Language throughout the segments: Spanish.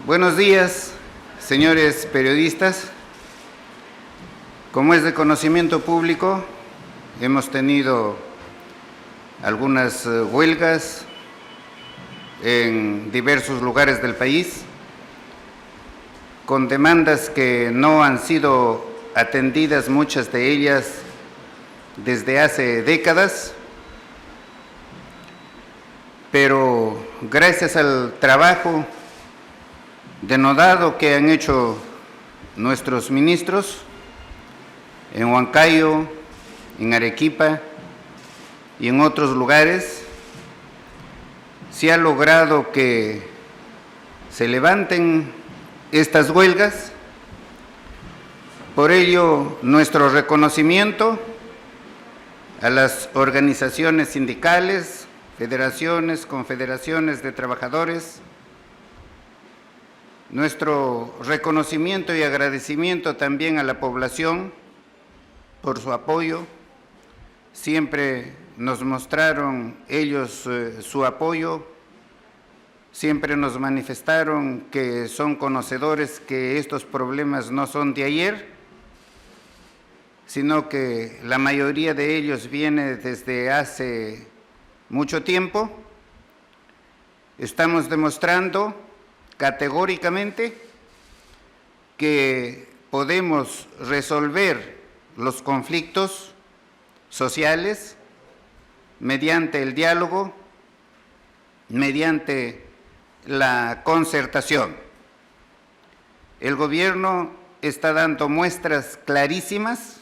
Buenos días, señores periodistas. Como es de conocimiento público, hemos tenido algunas huelgas en diversos lugares del país, con demandas que no han sido atendidas, muchas de ellas desde hace décadas, pero gracias al trabajo denodado que han hecho nuestros ministros en Huancayo, en Arequipa y en otros lugares, se ha logrado que se levanten estas huelgas. Por ello, nuestro reconocimiento a las organizaciones sindicales, federaciones, confederaciones de trabajadores, nuestro reconocimiento y agradecimiento también a la población por su apoyo. Siempre nos mostraron ellos su apoyo, siempre nos manifestaron que son conocedores que estos problemas no son de ayer, sino que la mayoría de ellos viene desde hace mucho tiempo. Estamos demostrando categóricamente que podemos resolver los conflictos sociales mediante el diálogo, mediante la concertación. El gobierno está dando muestras clarísimas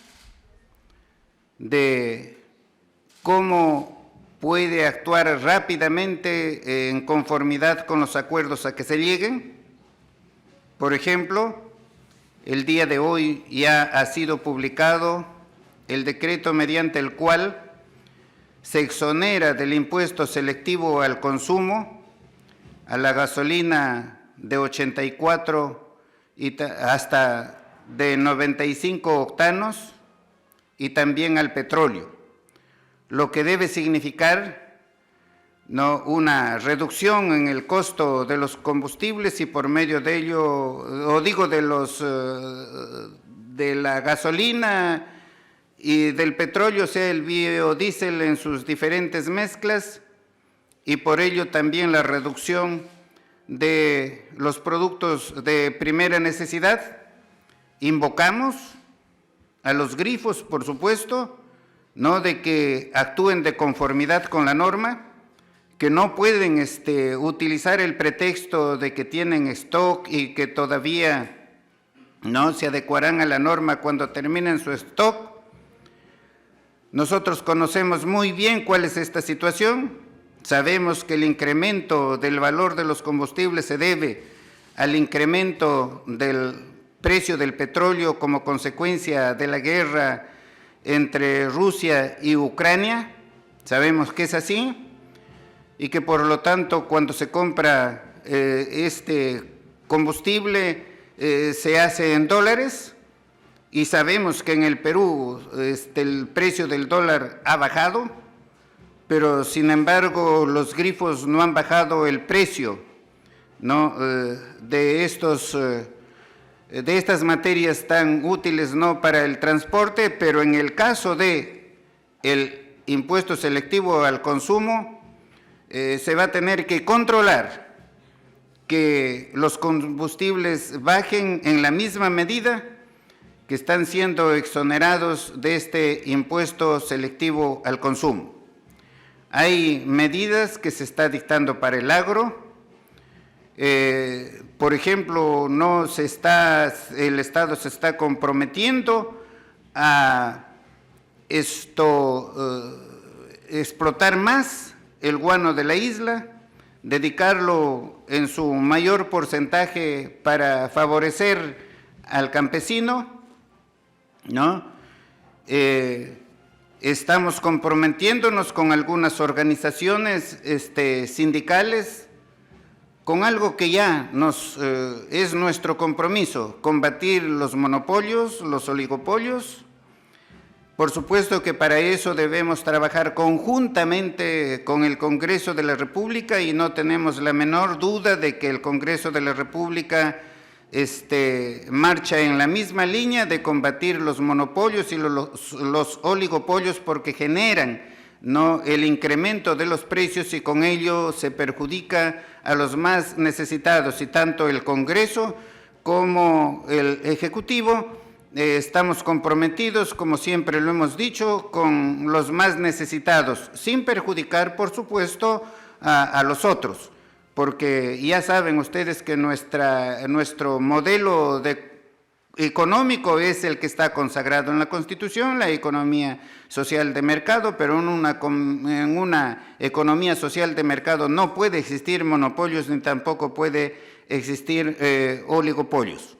de cómo puede actuar rápidamente en conformidad con los acuerdos a que se lleguen. Por ejemplo, el día de hoy ya ha sido publicado el decreto mediante el cual se exonera del impuesto selectivo al consumo a la gasolina de 84 hasta de 95 octanos y también al petróleo, lo que debe significar una reducción en el costo de los combustibles y por medio de ello, de la gasolina y del petróleo, sea el biodiesel en sus diferentes mezclas, y por ello también la reducción de los productos de primera necesidad. Invocamos a los grifos, por supuesto, de que actúen de conformidad con la norma, que no pueden utilizar el pretexto de que tienen stock y que todavía no se adecuarán a la norma cuando terminen su stock. Nosotros conocemos muy bien cuál es esta situación. Sabemos que el incremento del valor de los combustibles se debe al incremento del precio del petróleo como consecuencia de la guerra entre Rusia y Ucrania. Sabemos que es así y que por lo tanto cuando se compra este combustible se hace en dólares, y sabemos que en el Perú el precio del dólar ha bajado, pero sin embargo los grifos no han bajado el precio de estas materias tan útiles para el transporte. Pero en el caso de el impuesto selectivo al consumo, se va a tener que controlar que los combustibles bajen en la misma medida que están siendo exonerados de este impuesto selectivo al consumo. Hay medidas que se está dictando para el agro. Por ejemplo, el Estado se está comprometiendo a explotar más el guano de la isla, dedicarlo en su mayor porcentaje para favorecer al campesino, Estamos comprometiéndonos con algunas organizaciones sindicales con algo que ya es nuestro compromiso: combatir los monopolios, los oligopolios, Por supuesto que para eso debemos trabajar conjuntamente con el Congreso de la República y no tenemos la menor duda de que el Congreso de la República marcha en la misma línea de combatir los monopolios y los oligopolios porque generan el incremento de los precios y con ello se perjudica a los más necesitados, y tanto el Congreso como el Ejecutivo estamos comprometidos, como siempre lo hemos dicho, con los más necesitados, sin perjudicar, por supuesto, a los otros, porque ya saben ustedes que nuestro modelo económico es el que está consagrado en la Constitución, la economía social de mercado, pero en una economía social de mercado no puede existir monopolios ni tampoco puede existir oligopolios.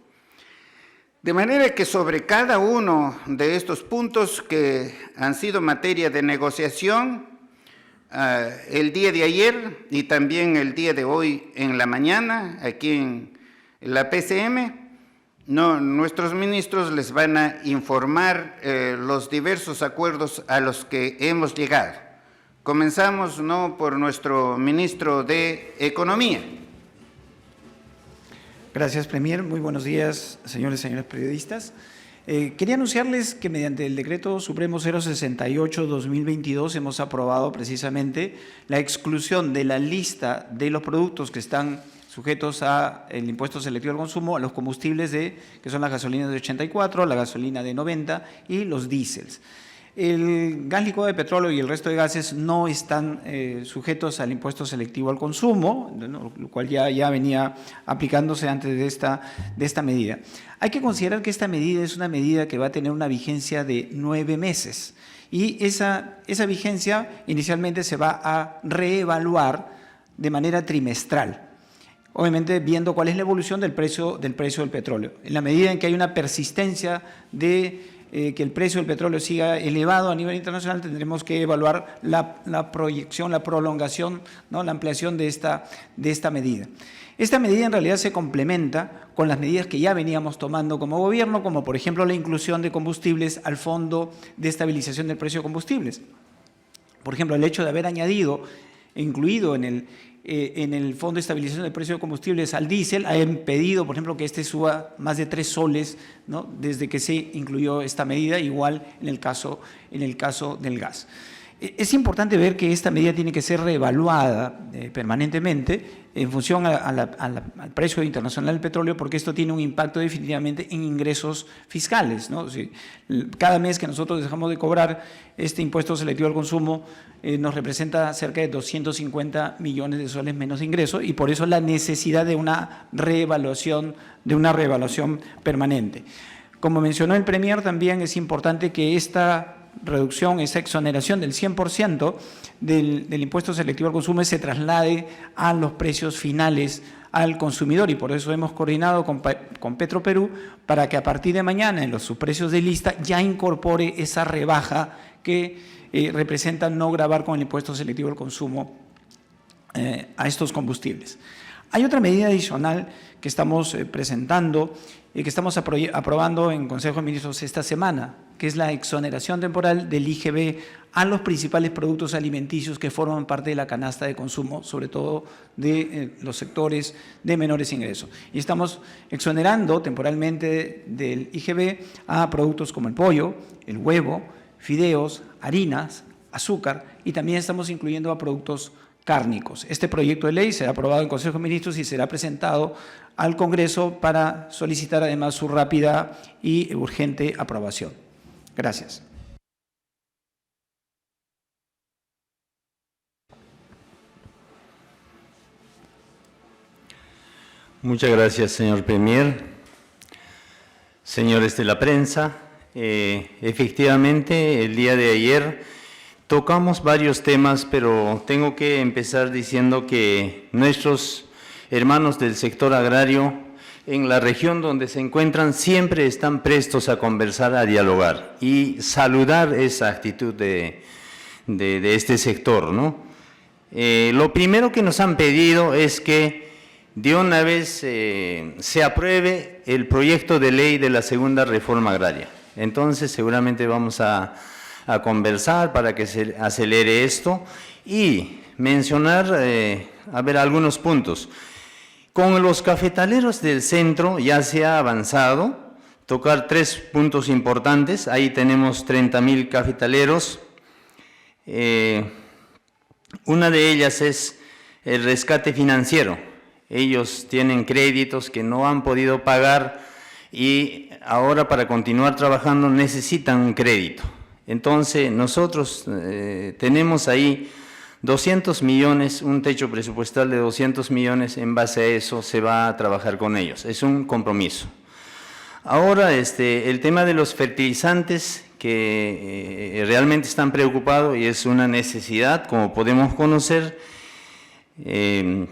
De manera que sobre cada uno de estos puntos que han sido materia de negociación, el día de ayer y también el día de hoy en la mañana, aquí en la PCM, nuestros ministros les van a informar los diversos acuerdos a los que hemos llegado. Comenzamos por nuestro ministro de Economía. Gracias, Premier. Muy buenos días, señores y señoras periodistas. Quería anunciarles que mediante el Decreto Supremo 068-2022 hemos aprobado precisamente la exclusión de la lista de los productos que están sujetos al impuesto selectivo al consumo, a los combustibles que son las gasolinas de 84, la gasolina de 90 y los diésels. El gas licuado de petróleo y el resto de gases no están sujetos al impuesto selectivo al consumo, ¿no? Lo cual ya venía aplicándose antes de esta medida. Hay que considerar que esta medida es una medida que va a tener una vigencia de 9 meses y esa vigencia inicialmente se va a reevaluar de manera trimestral. Obviamente viendo cuál es la evolución del precio del petróleo. En la medida en que hay una persistencia de que el precio del petróleo siga elevado a nivel internacional, tendremos que evaluar la proyección, la prolongación, ¿no? La ampliación de esta medida. Esta medida en realidad se complementa con las medidas que ya veníamos tomando como gobierno, como por ejemplo la inclusión de combustibles al Fondo de Estabilización del Precio de Combustibles. Por ejemplo, el hecho de haber añadido e incluido en el Fondo de Estabilización del Precio de Combustibles al diésel ha impedido, por ejemplo, que este suba más de 3 soles, ¿no? Desde que se incluyó esta medida, igual en el caso del gas. Es importante ver que esta medida tiene que ser reevaluada permanentemente en función al precio internacional del petróleo, porque esto tiene un impacto definitivamente en ingresos fiscales, ¿no? Si cada mes que nosotros dejamos de cobrar este impuesto selectivo al consumo nos representa cerca de 250 millones de soles menos de ingresos, y por eso la necesidad de una reevaluación permanente. Como mencionó el Premier, también es importante que esta reducción, esa exoneración del 100% del impuesto selectivo al consumo se traslade a los precios finales al consumidor, y por eso hemos coordinado con Petroperú para que a partir de mañana en los subprecios de lista ya incorpore esa rebaja que representa no gravar con el impuesto selectivo al consumo a estos combustibles. Hay otra medida adicional que estamos presentando y que estamos aprobando en Consejo de Ministros esta semana, que es la exoneración temporal del IGB a los principales productos alimenticios que forman parte de la canasta de consumo, sobre todo de los sectores de menores ingresos. Y estamos exonerando temporalmente del IGB a productos como el pollo, el huevo, fideos, harinas, azúcar, y también estamos incluyendo a productos cárnicos. Este proyecto de ley será aprobado en Consejo de Ministros y será presentado al Congreso para solicitar además su rápida y urgente aprobación. Gracias. Muchas gracias, señor Premier. Señores de la prensa, efectivamente, el día de ayer tocamos varios temas, pero tengo que empezar diciendo que nuestros hermanos del sector agrario en la región donde se encuentran siempre están prestos a conversar, a dialogar y saludar esa actitud de este sector, ¿no? Lo primero que nos han pedido es que de una vez se apruebe el proyecto de ley de la segunda reforma agraria. Entonces, seguramente vamos a conversar para que se acelere esto y mencionar, algunos puntos. Con los cafetaleros del centro ya se ha avanzado, tocar 3 puntos importantes. Ahí tenemos 30.000 cafetaleros. Una de ellas es el rescate financiero. Ellos tienen créditos que no han podido pagar y ahora para continuar trabajando necesitan un crédito. Entonces nosotros tenemos ahí 200 millones, un techo presupuestal de 200 millones, en base a eso se va a trabajar con ellos, es un compromiso. Ahora el tema de los fertilizantes que realmente están preocupados y es una necesidad, como podemos conocer.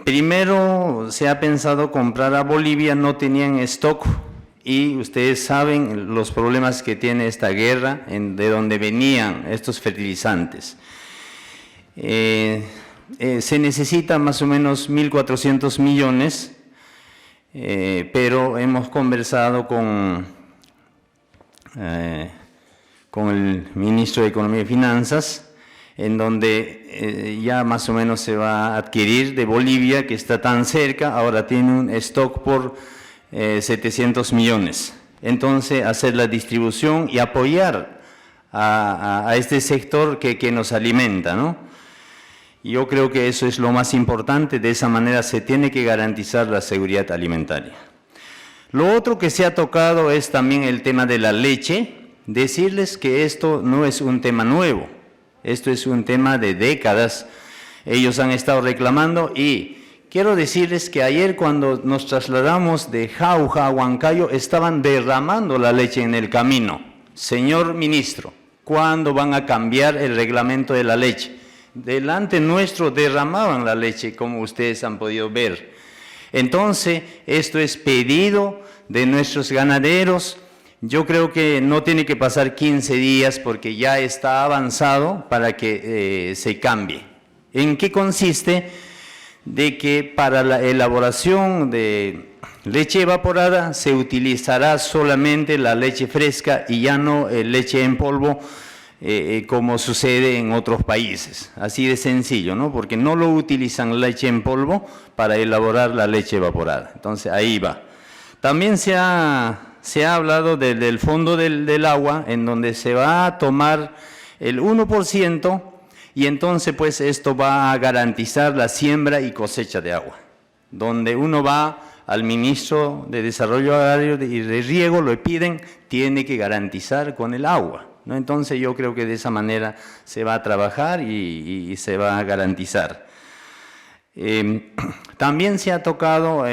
Primero se ha pensado comprar a Bolivia, no tenían stock y ustedes saben los problemas que tiene esta guerra, de donde venían estos fertilizantes. Se necesita más o menos 1.400 millones, pero hemos conversado con el ministro de Economía y Finanzas, en donde ya más o menos se va a adquirir de Bolivia, que está tan cerca, ahora tiene un stock por 700 millones. Entonces, hacer la distribución y apoyar a este sector que nos alimenta, ¿no? Yo creo que eso es lo más importante, de esa manera se tiene que garantizar la seguridad alimentaria. Lo otro que se ha tocado es también el tema de la leche. Decirles que esto no es un tema nuevo, esto es un tema de décadas. Ellos han estado reclamando y quiero decirles que ayer cuando nos trasladamos de Jauja a Huancayo estaban derramando la leche en el camino. Señor ministro, ¿cuándo van a cambiar el reglamento de la leche? Delante nuestro derramaban la leche, como ustedes han podido ver. Entonces, esto es pedido de nuestros ganaderos. Yo creo que no tiene que pasar 15 días porque ya está avanzado para que se cambie. ¿En qué consiste? De que para la elaboración de leche evaporada se utilizará solamente la leche fresca y ya no leche en polvo, como sucede en otros países. Así de sencillo, ¿no? Porque no lo utilizan leche en polvo para elaborar la leche evaporada. Entonces, ahí va. También se ha hablado del fondo del agua, en donde se va a tomar el 1%, y entonces pues esto va a garantizar la siembra y cosecha de agua. Donde uno va al ministro de Desarrollo Agrario y de Riego, lo piden, tiene que garantizar con el agua, ¿no? Entonces yo creo que de esa manera se va a trabajar y se va a garantizar. También se ha tocado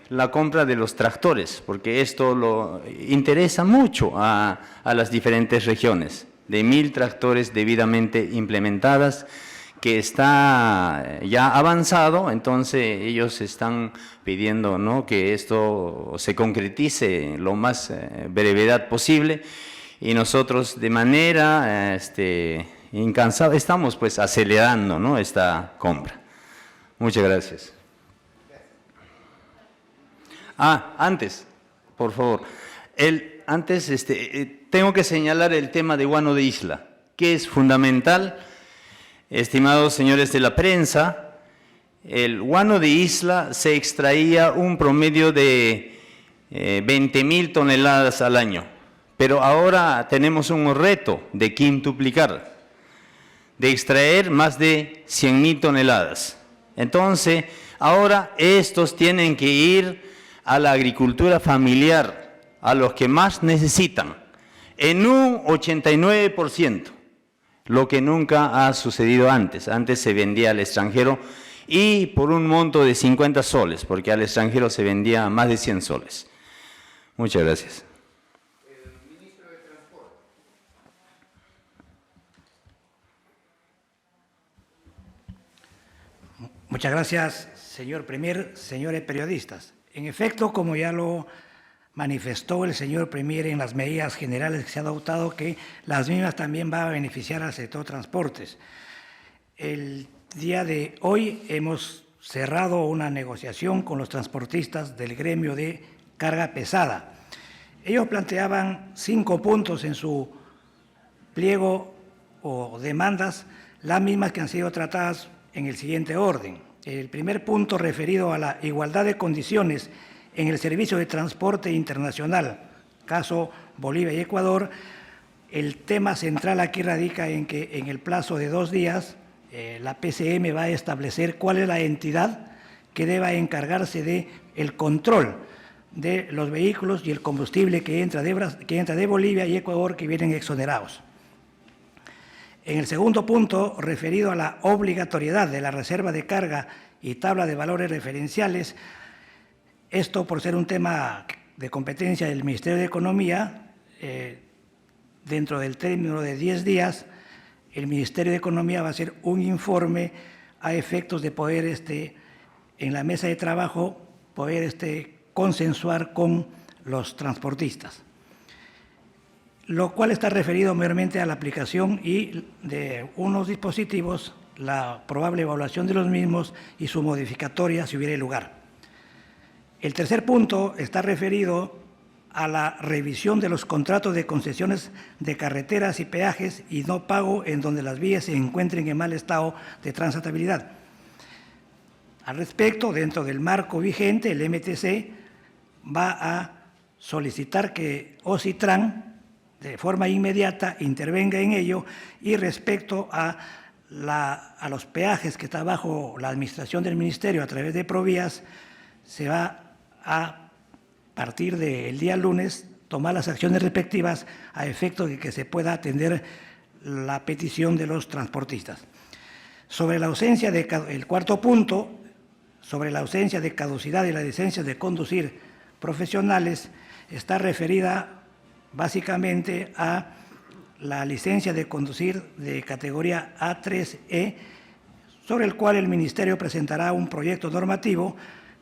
la compra de los tractores, porque esto lo interesa mucho a las diferentes regiones, de 1.000 tractores debidamente implementadas, que está ya avanzado. Entonces ellos están pidiendo, ¿no?, que esto se concretice lo más brevedad posible, y nosotros de manera incansable estamos pues acelerando, ¿no?, esta compra. Muchas gracias. Antes, por favor, tengo que señalar el tema de guano de isla, que es fundamental. Estimados señores de la prensa, el guano de isla se extraía un promedio de 20.000 toneladas al año, pero ahora tenemos un reto de quintuplicar, de extraer más de 100.000 toneladas. Entonces, ahora estos tienen que ir a la agricultura familiar, a los que más necesitan, en un 89%, lo que nunca ha sucedido antes. Antes se vendía al extranjero y por un monto de 50 soles, porque al extranjero se vendía más de 100 soles. Muchas gracias. El ministro de Transporte. Muchas gracias, señor Premier, señores periodistas. En efecto, como ya lo manifestó el señor Premier en las medidas generales que se han adoptado, que las mismas también van a beneficiar al sector transportes. El día de hoy hemos cerrado una negociación con los transportistas del gremio de carga pesada. Ellos planteaban 5 puntos en su pliego o demandas, las mismas que han sido tratadas en el siguiente orden. El primer punto referido a la igualdad de condiciones en el servicio de transporte internacional, caso Bolivia y Ecuador. El tema central aquí radica en que en el plazo de 2 días la PCM va a establecer cuál es la entidad que deba encargarse del control de los vehículos y el combustible que entra de Bolivia y Ecuador, que vienen exonerados. En el segundo punto, referido a la obligatoriedad de la reserva de carga y tabla de valores referenciales, esto por ser un tema de competencia del Ministerio de Economía, dentro del término de 10 días, el Ministerio de Economía va a hacer un informe a efectos de poder, en la mesa de trabajo, poder consensuar con los transportistas, lo cual está referido mayormente a la aplicación y de unos dispositivos, la probable evaluación de los mismos y su modificatoria si hubiera lugar. El tercer punto está referido a la revisión de los contratos de concesiones de carreteras y peajes y no pago en donde las vías se encuentren en mal estado de transitabilidad. Al respecto, dentro del marco vigente, el MTC va a solicitar que OCITRAN de forma inmediata intervenga en ello, y respecto a los peajes que está bajo la administración del Ministerio a través de Provías, se va a partir del día lunes tomar las acciones respectivas a efecto de que se pueda atender la petición de los transportistas. Sobre la ausencia el cuarto punto, sobre la ausencia de caducidad de las licencias de conducir profesionales, está referida básicamente a la licencia de conducir de categoría A3E, sobre el cual el Ministerio presentará un proyecto normativo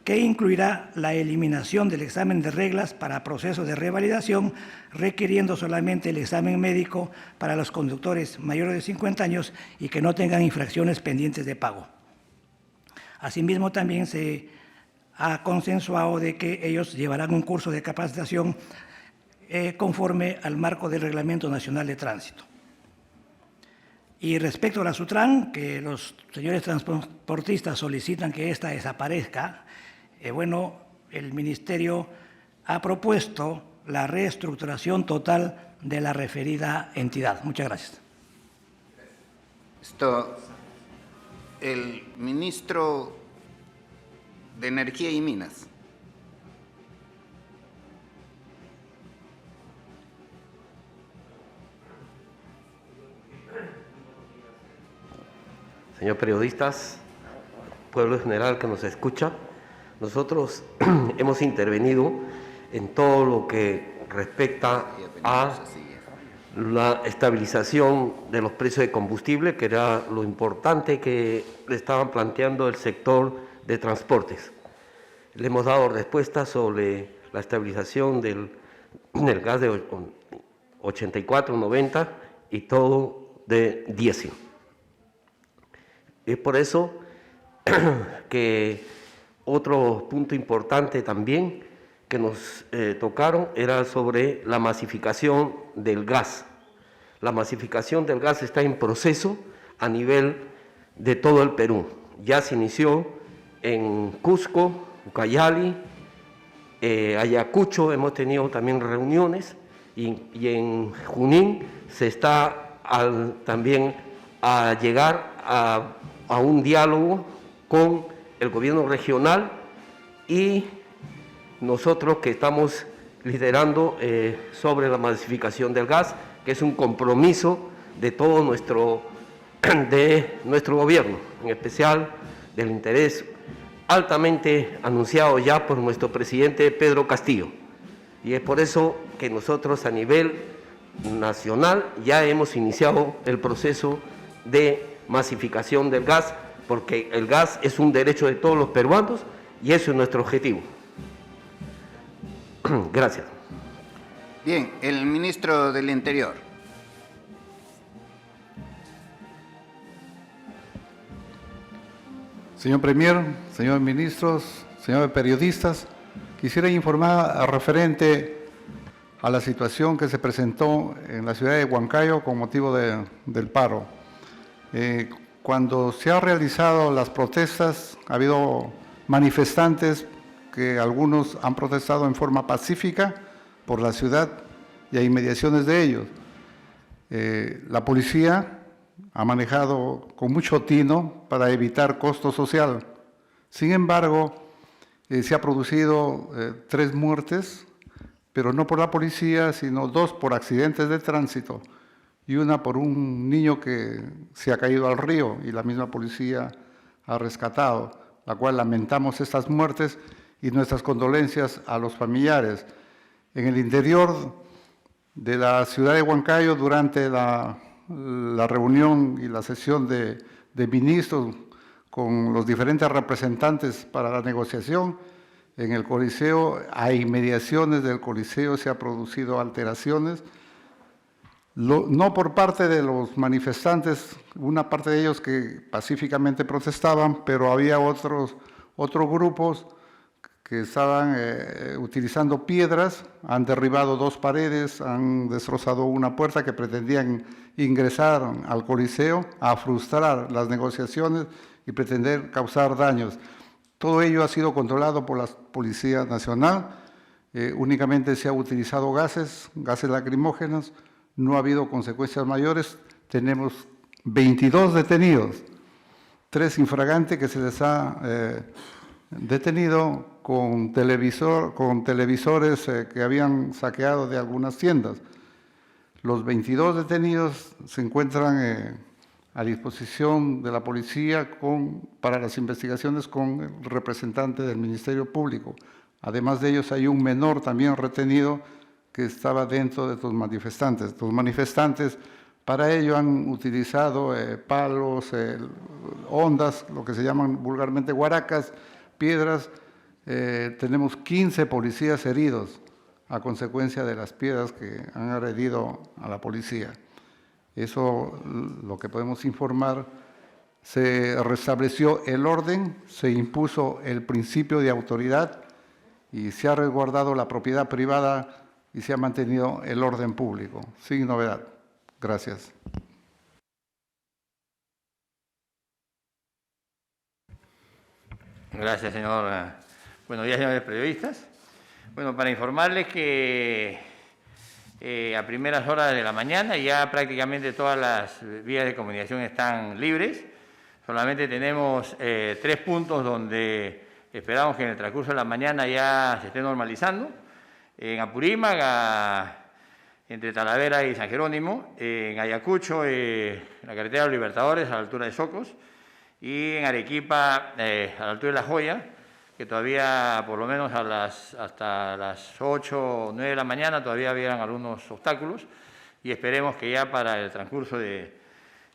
que incluirá la eliminación del examen de reglas para procesos de revalidación, requiriendo solamente el examen médico para los conductores mayores de 50 años y que no tengan infracciones pendientes de pago. Asimismo, también se ha consensuado de que ellos llevarán un curso de capacitación conforme al marco del Reglamento Nacional de Tránsito. Y respecto a la SUTRAN, que los señores transportistas solicitan que ésta desaparezca, bueno, el Ministerio ha propuesto la reestructuración total de la referida entidad. Muchas gracias. El ministro de Energía y Minas. Señor periodistas, pueblo general que nos escucha, nosotros hemos intervenido en todo lo que respecta a la estabilización de los precios de combustible, que era lo importante que le estaban planteando el sector de transportes. Le hemos dado respuesta sobre la estabilización del gas de 84, 90 y todo de diésel. Es por eso que otro punto importante también que nos tocaron era sobre la masificación del gas. La masificación del gas está en proceso a nivel de todo el Perú. Ya se inició en Cusco, Ucayali, Ayacucho, hemos tenido también reuniones, y en Junín se está también a llegar a un diálogo con el gobierno regional y nosotros que estamos liderando sobre la masificación del gas, que es un compromiso de todo nuestro gobierno, en especial del interés altamente anunciado ya por nuestro presidente Pedro Castillo. Y es por eso que nosotros a nivel nacional ya hemos iniciado el proceso de masificación del gas, porque el gas es un derecho de todos los peruanos y ese es nuestro objetivo. Gracias. Bien, el ministro del Interior. Señor Premier, señores ministros, señores periodistas, quisiera informar referente a la situación que se presentó en la ciudad de Huancayo con motivo del paro. Cuando se han realizado las protestas, ha habido manifestantes que algunos han protestado en forma pacífica por la ciudad y a inmediaciones de ellos. La policía ha manejado con mucho tino para evitar costo social. Sin embargo, se ha producido 3 muertes, pero no por la policía, sino 2 por accidentes de tránsito y una por un niño que se ha caído al río y la misma policía ha rescatado, la cual lamentamos estas muertes y nuestras condolencias a los familiares. En el interior de la ciudad de Huancayo, durante la reunión y la sesión de ministros con los diferentes representantes para la negociación, en el Coliseo, a inmediaciones del Coliseo se han producido alteraciones, no por parte de los manifestantes, una parte de ellos que pacíficamente protestaban, pero había otros grupos que estaban utilizando piedras, han derribado 2 paredes, han destrozado una puerta que pretendían ingresar al Coliseo a frustrar las negociaciones y pretender causar daños. Todo ello ha sido controlado por la Policía Nacional, únicamente se ha utilizado gases lacrimógenos, no ha habido consecuencias mayores, tenemos 22 detenidos, 3 infragantes que se les ha detenido con televisores que habían saqueado de algunas tiendas. Los 22 detenidos se encuentran a disposición de la policía para las investigaciones con el representante del Ministerio Público. Además de ellos hay un menor también retenido que estaba dentro de estos manifestantes. Los manifestantes para ello han utilizado palos, ondas, lo que se llaman vulgarmente guaracas, piedras. Tenemos 15 policías heridos a consecuencia de las piedras que han agredido a la policía. Eso lo que podemos informar. Se restableció el orden, se impuso el principio de autoridad y se ha resguardado la propiedad privada y se ha mantenido el orden público, sin novedad. Gracias. Gracias, señor. Buenos días, señores periodistas. Bueno, para informarles que a primeras horas de la mañana ya prácticamente todas las vías de comunicación están libres. Solamente tenemos 3 puntos donde esperamos que en el transcurso de la mañana ya se esté normalizando. En Apurímac, entre Talavera y San Jerónimo, en Ayacucho, en la carretera de los Libertadores, a la altura de Socos, y en Arequipa, a la altura de La Joya, que todavía, por lo menos hasta las 8 o 9 de la mañana, todavía habían algunos obstáculos, y esperemos que ya para el transcurso de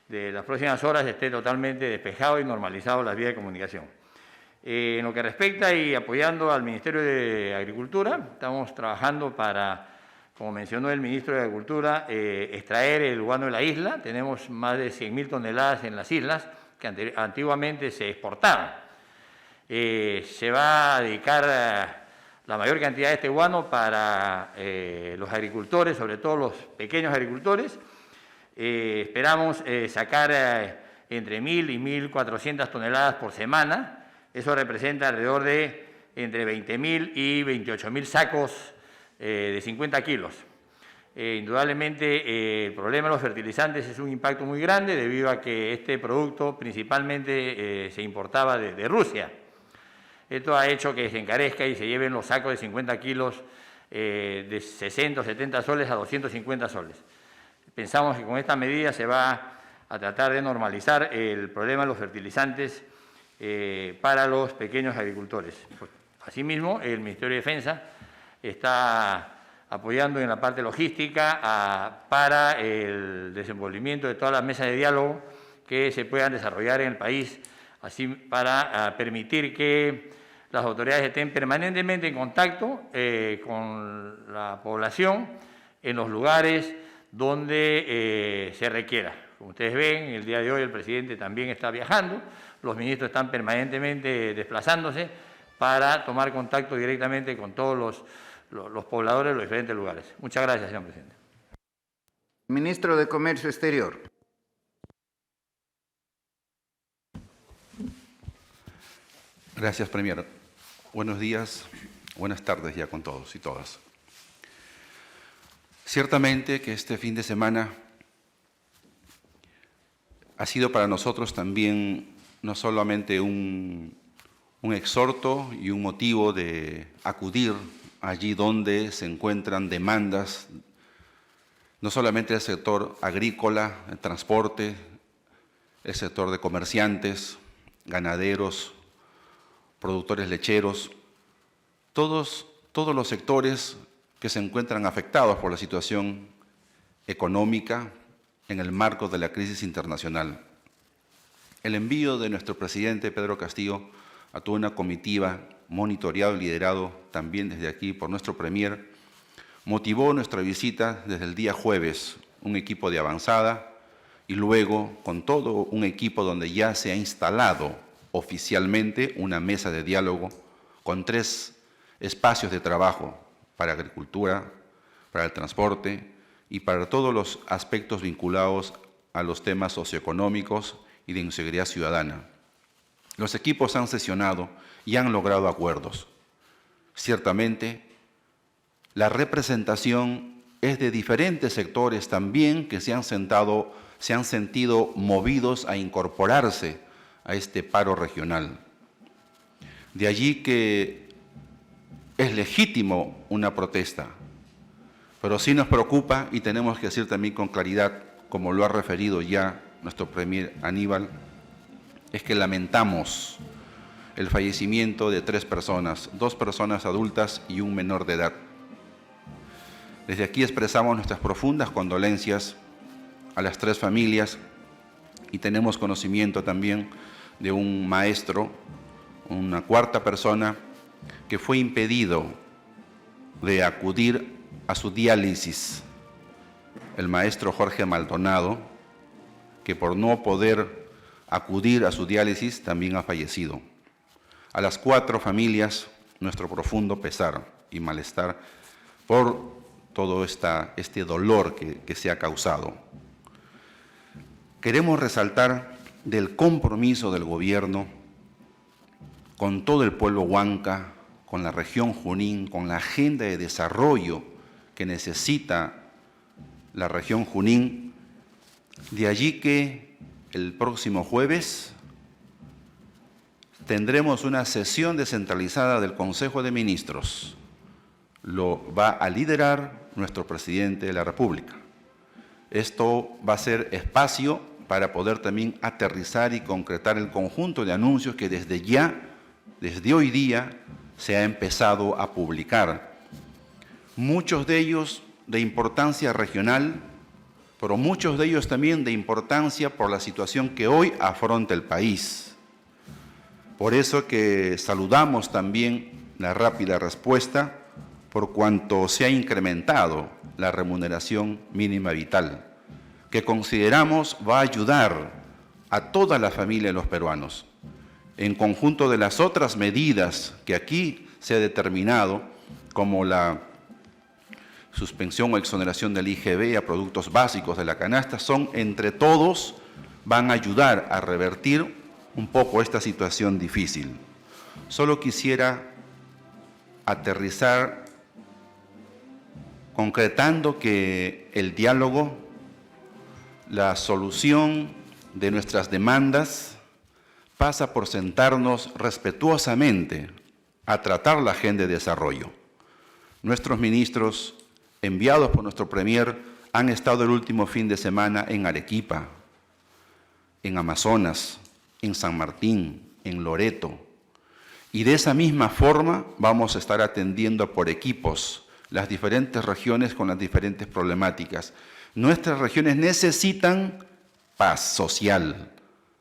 las próximas horas esté totalmente despejado y normalizado las vías de comunicación. En lo que respecta y apoyando al Ministerio de Agricultura, estamos trabajando para, como mencionó el Ministro de Agricultura, extraer el guano de la isla. Tenemos más de 100.000 toneladas en las islas que antiguamente se exportaban. Se va a dedicar la mayor cantidad de este guano para los agricultores, sobre todo los pequeños agricultores. Esperamos sacar entre 1.000 y 1.400 toneladas por semana. Eso representa alrededor de entre 20.000 y 28.000 sacos de 50 kilos. Indudablemente el problema de los fertilizantes es un impacto muy grande debido a que este producto principalmente se importaba de Rusia. Esto ha hecho que se encarezca y se lleven los sacos de 50 kilos de 60 o 70 soles a 250 soles. Pensamos que con esta medida se va a tratar de normalizar el problema de los fertilizantes para los pequeños agricultores. Asimismo, el Ministerio de Defensa está apoyando en la parte logística para el desenvolvimiento de todas las mesas de diálogo que se puedan desarrollar en el país, así para permitir que las autoridades estén permanentemente en contacto con la población en los lugares donde se requiera. Como ustedes ven, el día de hoy el presidente también está viajando, los ministros están permanentemente desplazándose para tomar contacto directamente con todos los pobladores de los diferentes lugares. Muchas gracias, señor presidente. Ministro de Comercio Exterior. Gracias, Premier. Buenos días, buenas tardes ya con todos y todas. Ciertamente que este fin de semana ha sido para nosotros también no solamente un exhorto y un motivo de acudir allí donde se encuentran demandas, no solamente del sector agrícola, el transporte, el sector de comerciantes, ganaderos, productores lecheros, todos los sectores que se encuentran afectados por la situación económica en el marco de la crisis internacional. El envío de nuestro presidente Pedro Castillo a toda una comitiva monitoreado y liderado también desde aquí por nuestro Premier, motivó nuestra visita desde el día jueves, un equipo de avanzada y luego con todo un equipo donde ya se ha instalado oficialmente una mesa de diálogo con 3 espacios de trabajo para agricultura, para el transporte y para todos los aspectos vinculados a los temas socioeconómicos y de inseguridad ciudadana. Los equipos han sesionado y han logrado acuerdos. Ciertamente, la representación es de diferentes sectores también que se han sentido movidos a incorporarse a este paro regional. De allí que es legítimo una protesta, pero sí nos preocupa y tenemos que decir también con claridad, como lo ha referido ya nuestro Premier Aníbal, es que lamentamos el fallecimiento de 3 personas, 2 personas adultas y un menor de edad. Desde aquí expresamos nuestras profundas condolencias a las 3 familias y tenemos conocimiento también de un maestro, una 4ª persona, que fue impedido de acudir a su diálisis. El maestro Jorge Maldonado, que por no poder acudir a su diálisis también ha fallecido. A las 4 familias, nuestro profundo pesar y malestar por todo este dolor que se ha causado. Queremos resaltar del compromiso del gobierno con todo el pueblo huanca, con la región Junín, con la agenda de desarrollo que necesita la región Junín. De allí que el próximo jueves tendremos una sesión descentralizada del Consejo de Ministros. Lo va a liderar nuestro presidente de la República. Esto va a ser espacio para poder también aterrizar y concretar el conjunto de anuncios que desde hoy día, se ha empezado a publicar. Muchos de ellos de importancia regional, pero muchos de ellos también de importancia por la situación que hoy afronta el país. Por eso que saludamos también la rápida respuesta por cuanto se ha incrementado la remuneración mínima vital, que consideramos va a ayudar a toda la familia de los peruanos. En conjunto de las otras medidas que aquí se ha determinado, como la suspensión o exoneración del IGB a productos básicos de la canasta, son entre todos, van a ayudar a revertir un poco esta situación difícil. Solo quisiera aterrizar concretando que el diálogo, la solución de nuestras demandas, pasa por sentarnos respetuosamente a tratar la agenda de desarrollo. Nuestros ministros, enviados por nuestro Premier, han estado el último fin de semana en Arequipa, en Amazonas, en San Martín, en Loreto. Y de esa misma forma vamos a estar atendiendo por equipos las diferentes regiones con las diferentes problemáticas. Nuestras regiones necesitan paz social,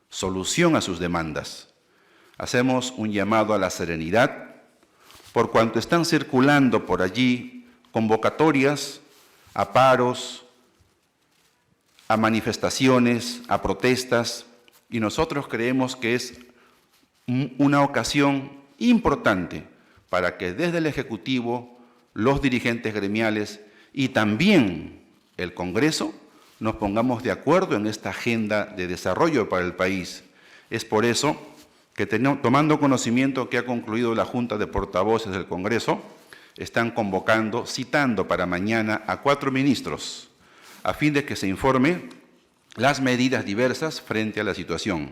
solución a sus demandas. Hacemos un llamado a la serenidad, por cuanto están circulando por allí convocatorias a paros, a manifestaciones, a protestas, y nosotros creemos que es una ocasión importante para que desde el Ejecutivo los dirigentes gremiales y también el Congreso nos pongamos de acuerdo en esta agenda de desarrollo para el país. Es por eso que tomando conocimiento que ha concluido la Junta de Portavoces del Congreso, están convocando, citando para mañana a 4 ministros, a fin de que se informe las medidas diversas frente a la situación.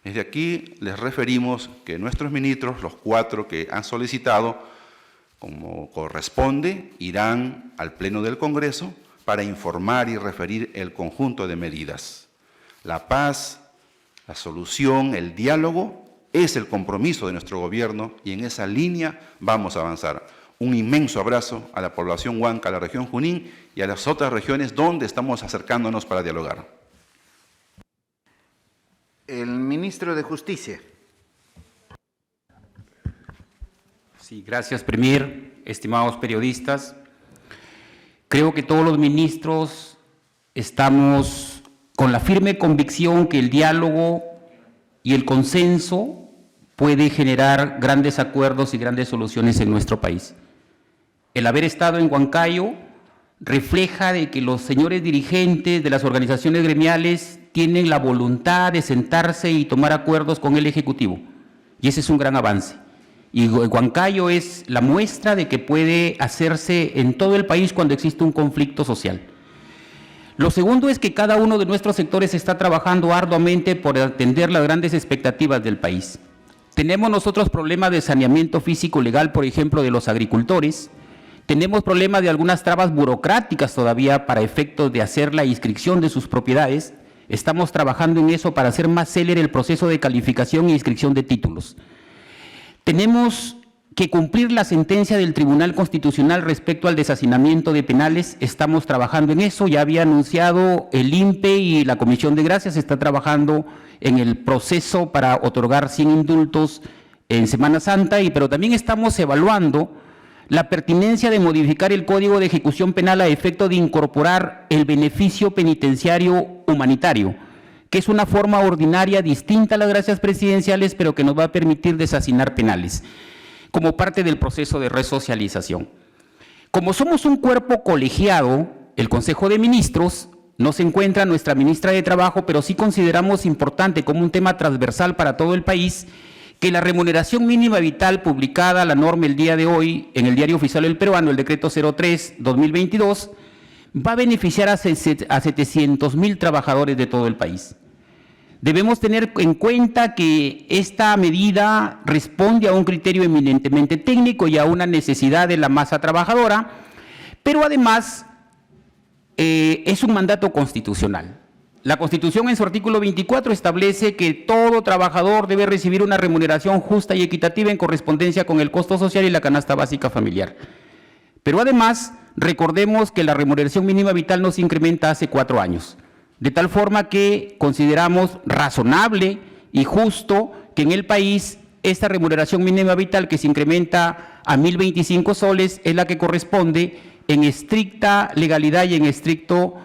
Desde aquí les referimos que nuestros ministros, los 4 que han solicitado, como corresponde, irán al Pleno del Congreso para informar y referir el conjunto de medidas. La paz, la solución, el diálogo es el compromiso de nuestro gobierno y en esa línea vamos a avanzar. Un inmenso abrazo a la población huanca, a la región Junín y a las otras regiones donde estamos acercándonos para dialogar. El ministro de Justicia. Sí, gracias, Premier. Estimados periodistas, creo que todos los ministros estamos con la firme convicción que el diálogo y el consenso puede generar grandes acuerdos y grandes soluciones en nuestro país. El haber estado en Huancayo refleja de que los señores dirigentes de las organizaciones gremiales tienen la voluntad de sentarse y tomar acuerdos con el Ejecutivo. Y ese es un gran avance. Y Huancayo es la muestra de que puede hacerse en todo el país cuando existe un conflicto social. Lo segundo es que cada uno de nuestros sectores está trabajando arduamente por atender las grandes expectativas del país. Tenemos nosotros problemas de saneamiento físico legal, por ejemplo, de los agricultores. Tenemos problemas de algunas trabas burocráticas todavía para efectos de hacer la inscripción de sus propiedades. Estamos trabajando en eso para hacer más célere el proceso de calificación e inscripción de títulos. Tenemos que cumplir la sentencia del Tribunal Constitucional respecto al deshacinamiento de penales. Estamos trabajando en eso. Ya había anunciado el INPE y la Comisión de Gracias está trabajando en el proceso para otorgar 100 indultos en Semana Santa, pero también estamos evaluando la pertinencia de modificar el Código de Ejecución Penal a efecto de incorporar el beneficio penitenciario humanitario, que es una forma ordinaria distinta a las gracias presidenciales, pero que nos va a permitir deshacinar penales, como parte del proceso de resocialización. Como somos un cuerpo colegiado, el Consejo de Ministros, no se encuentra nuestra ministra de Trabajo, pero sí consideramos importante como un tema transversal para todo el país que la remuneración mínima vital publicada, la norma el día de hoy en el Diario Oficial del Peruano, el decreto 03/2022, va a beneficiar a 700,000 trabajadores de todo el país. Debemos tener en cuenta que esta medida responde a un criterio eminentemente técnico y a una necesidad de la masa trabajadora, pero además es un mandato constitucional. La Constitución en su artículo 24 establece que todo trabajador debe recibir una remuneración justa y equitativa en correspondencia con el costo social y la canasta básica familiar. Pero además, recordemos que la remuneración mínima vital no se incrementa hace 4 años. De tal forma que consideramos razonable y justo que en el país esta remuneración mínima vital que se incrementa a 1.025 soles es la que corresponde en estricta legalidad y en estricto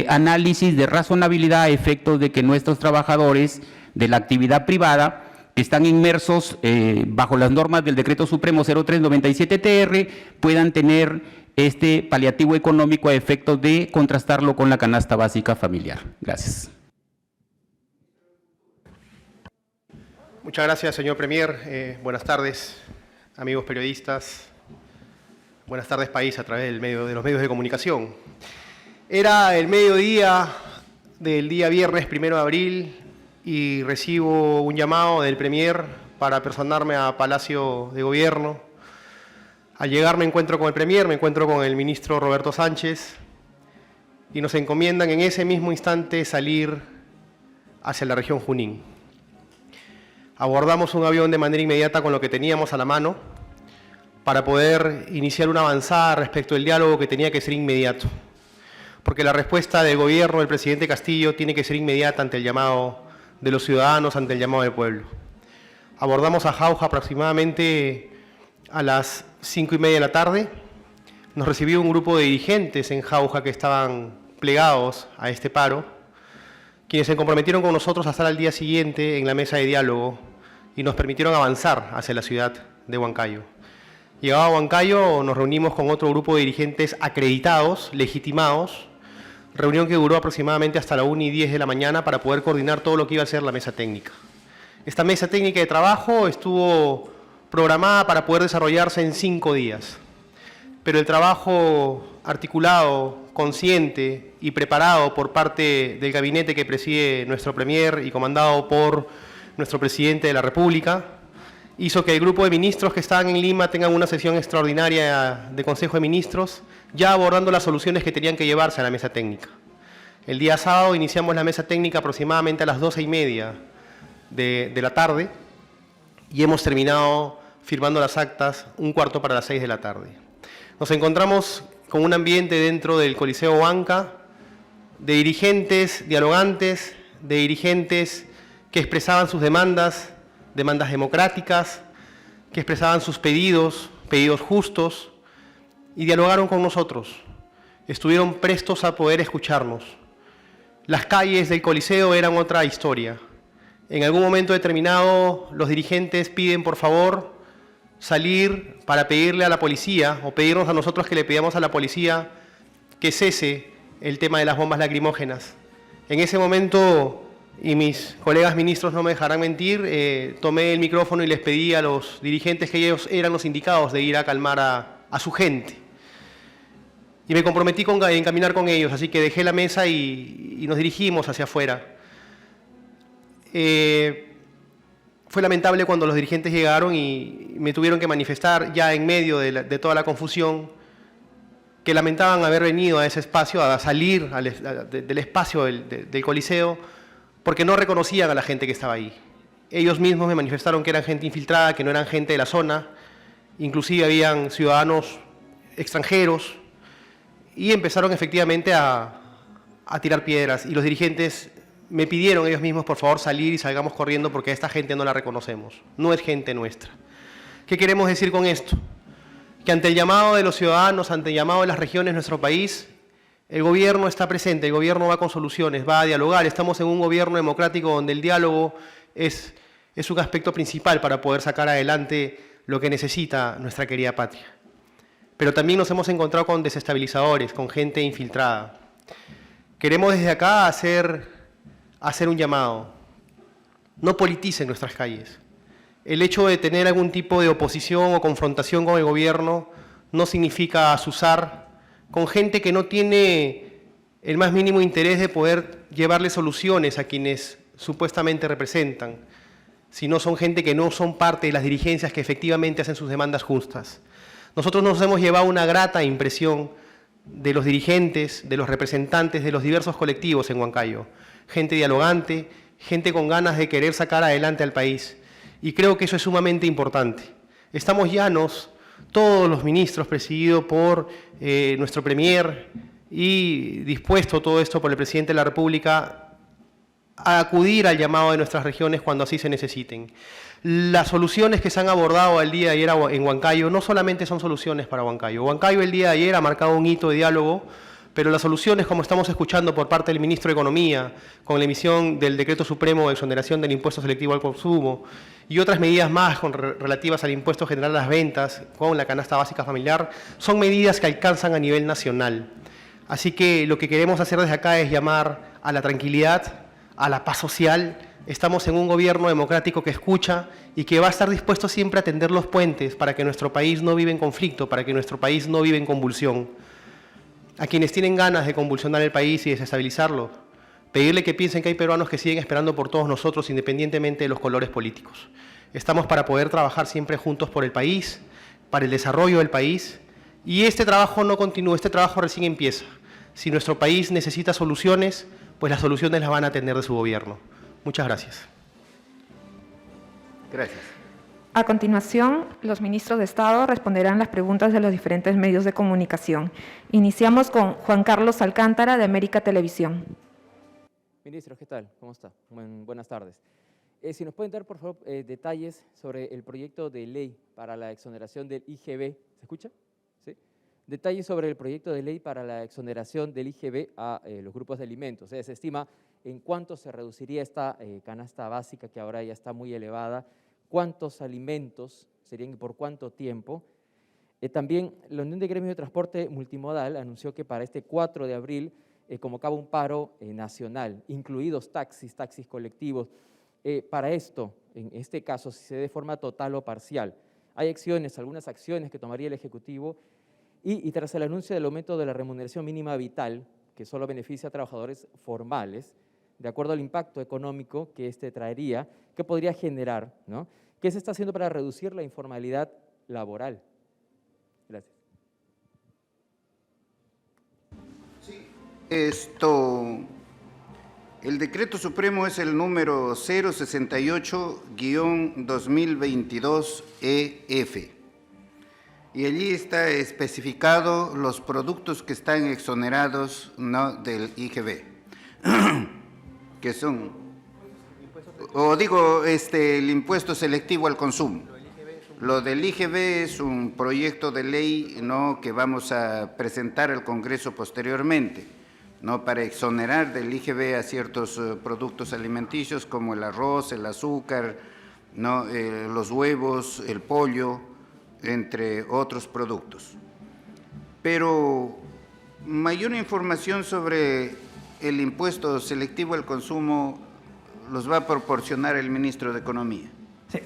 análisis de razonabilidad a efectos de que nuestros trabajadores de la actividad privada que están inmersos bajo las normas del Decreto Supremo 0397-TR puedan tener este paliativo económico a efectos de contrastarlo con la canasta básica familiar. Gracias. Muchas gracias, señor Premier. Buenas tardes, amigos periodistas. Buenas tardes, país, a través de los medios de comunicación. Era el mediodía del día viernes 1 de abril y recibo un llamado del Premier para personarme a Palacio de Gobierno. Al llegar me encuentro con el Premier, me encuentro con el ministro Roberto Sánchez y nos encomiendan en ese mismo instante salir hacia la región Junín. Abordamos un avión de manera inmediata con lo que teníamos a la mano para poder iniciar una avanzada respecto del diálogo que tenía que ser inmediato, porque la respuesta del gobierno del presidente Castillo tiene que ser inmediata ante el llamado de los ciudadanos, ante el llamado del pueblo. Abordamos a Jauja aproximadamente a las 5:30 de la tarde. Nos recibió un grupo de dirigentes en Jauja que estaban plegados a este paro, quienes se comprometieron con nosotros a estar al día siguiente en la mesa de diálogo y nos permitieron avanzar hacia la ciudad de Huancayo. Llegado a Huancayo, nos reunimos con otro grupo de dirigentes acreditados, legitimados, reunión que duró aproximadamente hasta la 1:10 de la mañana para poder coordinar todo lo que iba a ser la mesa técnica. Esta mesa técnica de trabajo estuvo programada para poder desarrollarse en 5 días, pero el trabajo articulado, consciente y preparado por parte del gabinete que preside nuestro Premier y comandado por nuestro Presidente de la República, hizo que el grupo de ministros que estaban en Lima tengan una sesión extraordinaria de Consejo de Ministros, ya abordando las soluciones que tenían que llevarse a la mesa técnica. El día sábado iniciamos la mesa técnica aproximadamente a las 12:30 de la tarde y hemos terminado firmando las actas 1/4 para las 6 de la tarde. Nos encontramos con un ambiente dentro del Coliseo Huanca de dirigentes dialogantes, de dirigentes que expresaban sus demandas democráticas, que expresaban sus pedidos justos, y dialogaron con nosotros. Estuvieron prestos a poder escucharnos. Las calles del Coliseo eran otra historia. En algún momento determinado, los dirigentes piden, por favor, salir para pedirle a la policía, o pedirnos a nosotros que le pidamos a la policía que cese el tema de las bombas lacrimógenas. En ese momento, y mis colegas ministros no me dejarán mentir, tomé el micrófono y les pedí a los dirigentes que ellos eran los indicados de ir a calmar a su gente. Y me comprometí en caminar con ellos, así que dejé la mesa y nos dirigimos hacia afuera. Fue lamentable cuando los dirigentes llegaron y me tuvieron que manifestar ya en medio de toda la confusión que lamentaban haber venido a ese espacio, a salir del espacio del Coliseo, porque no reconocían a la gente que estaba ahí. Ellos mismos me manifestaron que eran gente infiltrada, que no eran gente de la zona, inclusive habían ciudadanos extranjeros, y empezaron efectivamente a tirar piedras, y los dirigentes me pidieron ellos mismos, por favor, salir y salgamos corriendo porque a esta gente no la reconocemos, no es gente nuestra. ¿Qué queremos decir con esto? Que ante el llamado de los ciudadanos, ante el llamado de las regiones de nuestro país, el gobierno está presente, el gobierno va con soluciones, va a dialogar. Estamos en un gobierno democrático donde el diálogo es un aspecto principal para poder sacar adelante lo que necesita nuestra querida patria. Pero también nos hemos encontrado con desestabilizadores, con gente infiltrada. Queremos desde acá hacer un llamado. No politicen nuestras calles. El hecho de tener algún tipo de oposición o confrontación con el gobierno no significa azuzar con gente que no tiene el más mínimo interés de poder llevarle soluciones a quienes supuestamente representan, sino son gente que no son parte de las dirigencias que efectivamente hacen sus demandas justas. Nosotros nos hemos llevado una grata impresión de los dirigentes, de los representantes de los diversos colectivos en Huancayo. Gente dialogante, gente con ganas de querer sacar adelante al país. Y creo que eso es sumamente importante. Estamos llanos, todos los ministros presididos por nuestro Premier y dispuesto todo esto por el Presidente de la República a acudir al llamado de nuestras regiones cuando así se necesiten. Las soluciones que se han abordado el día de ayer en Huancayo no solamente son soluciones para Huancayo. Huancayo el día de ayer ha marcado un hito de diálogo, pero las soluciones, como estamos escuchando por parte del Ministro de Economía, con la emisión del Decreto Supremo de Exoneración del Impuesto Selectivo al Consumo y otras medidas más relativas al Impuesto General a las Ventas, con la canasta básica familiar, son medidas que alcanzan a nivel nacional. Así que lo que queremos hacer desde acá es llamar a la tranquilidad, a la paz social. Estamos en un gobierno democrático que escucha y que va a estar dispuesto siempre a tender los puentes para que nuestro país no viva en conflicto, para que nuestro país no viva en convulsión. A quienes tienen ganas de convulsionar el país y desestabilizarlo, pedirle que piensen que hay peruanos que siguen esperando por todos nosotros independientemente de los colores políticos. Estamos para poder trabajar siempre juntos por el país, para el desarrollo del país, y este trabajo no continúa, este trabajo recién empieza. Si nuestro país necesita soluciones, pues las soluciones las van a tener de su gobierno. Muchas gracias. Gracias. A continuación, los ministros de Estado responderán las preguntas de los diferentes medios de comunicación. Iniciamos con Juan Carlos Alcántara, de América Televisión. Ministro, ¿qué tal? ¿Cómo está? Buenas tardes. Si nos pueden dar, por favor, detalles sobre el proyecto de ley para la exoneración del IGB. ¿Se escucha? ¿Sí? Detalles sobre el proyecto de ley para la exoneración del IGB a los grupos de alimentos. Se estima en cuánto se reduciría esta canasta básica que ahora ya está muy elevada, cuántos alimentos serían y por cuánto tiempo. También la Unión de Gremios de Transporte Multimodal anunció que para este 4 de abril convocaba un paro nacional, incluidos taxis colectivos. Para esto, en este caso, si se dé de forma total o parcial, hay algunas acciones que tomaría el Ejecutivo y tras el anuncio del aumento de la remuneración mínima vital, que solo beneficia a trabajadores formales, de acuerdo al impacto económico que este traería, ¿qué podría generar, ¿no? ¿Qué se está haciendo para reducir la informalidad laboral? Gracias. El decreto supremo es el número 068-2022-EF. Y allí está especificado los productos que están exonerados, ¿no?, del IGB, que son, el impuesto selectivo al consumo. Lo del IGB es un proyecto de ley, ¿no?, que vamos a presentar al Congreso posteriormente, ¿no?, para exonerar del IGB a ciertos productos alimenticios como el arroz, el azúcar, ¿no?, los huevos, el pollo, entre otros productos. Pero mayor información sobre el impuesto selectivo al consumo los va a proporcionar el ministro de Economía. Sí.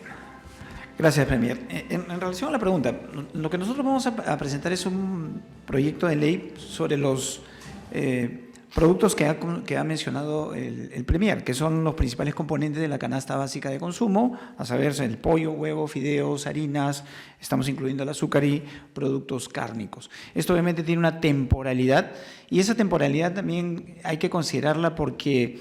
Gracias, Premier. En relación a la pregunta, lo que nosotros vamos a presentar es un proyecto de ley sobre los productos que ha mencionado el Premier, que son los principales componentes de la canasta básica de consumo, a saber, el pollo, huevo, fideos, harinas, estamos incluyendo el azúcar y productos cárnicos. Esto obviamente tiene una temporalidad y esa temporalidad también hay que considerarla porque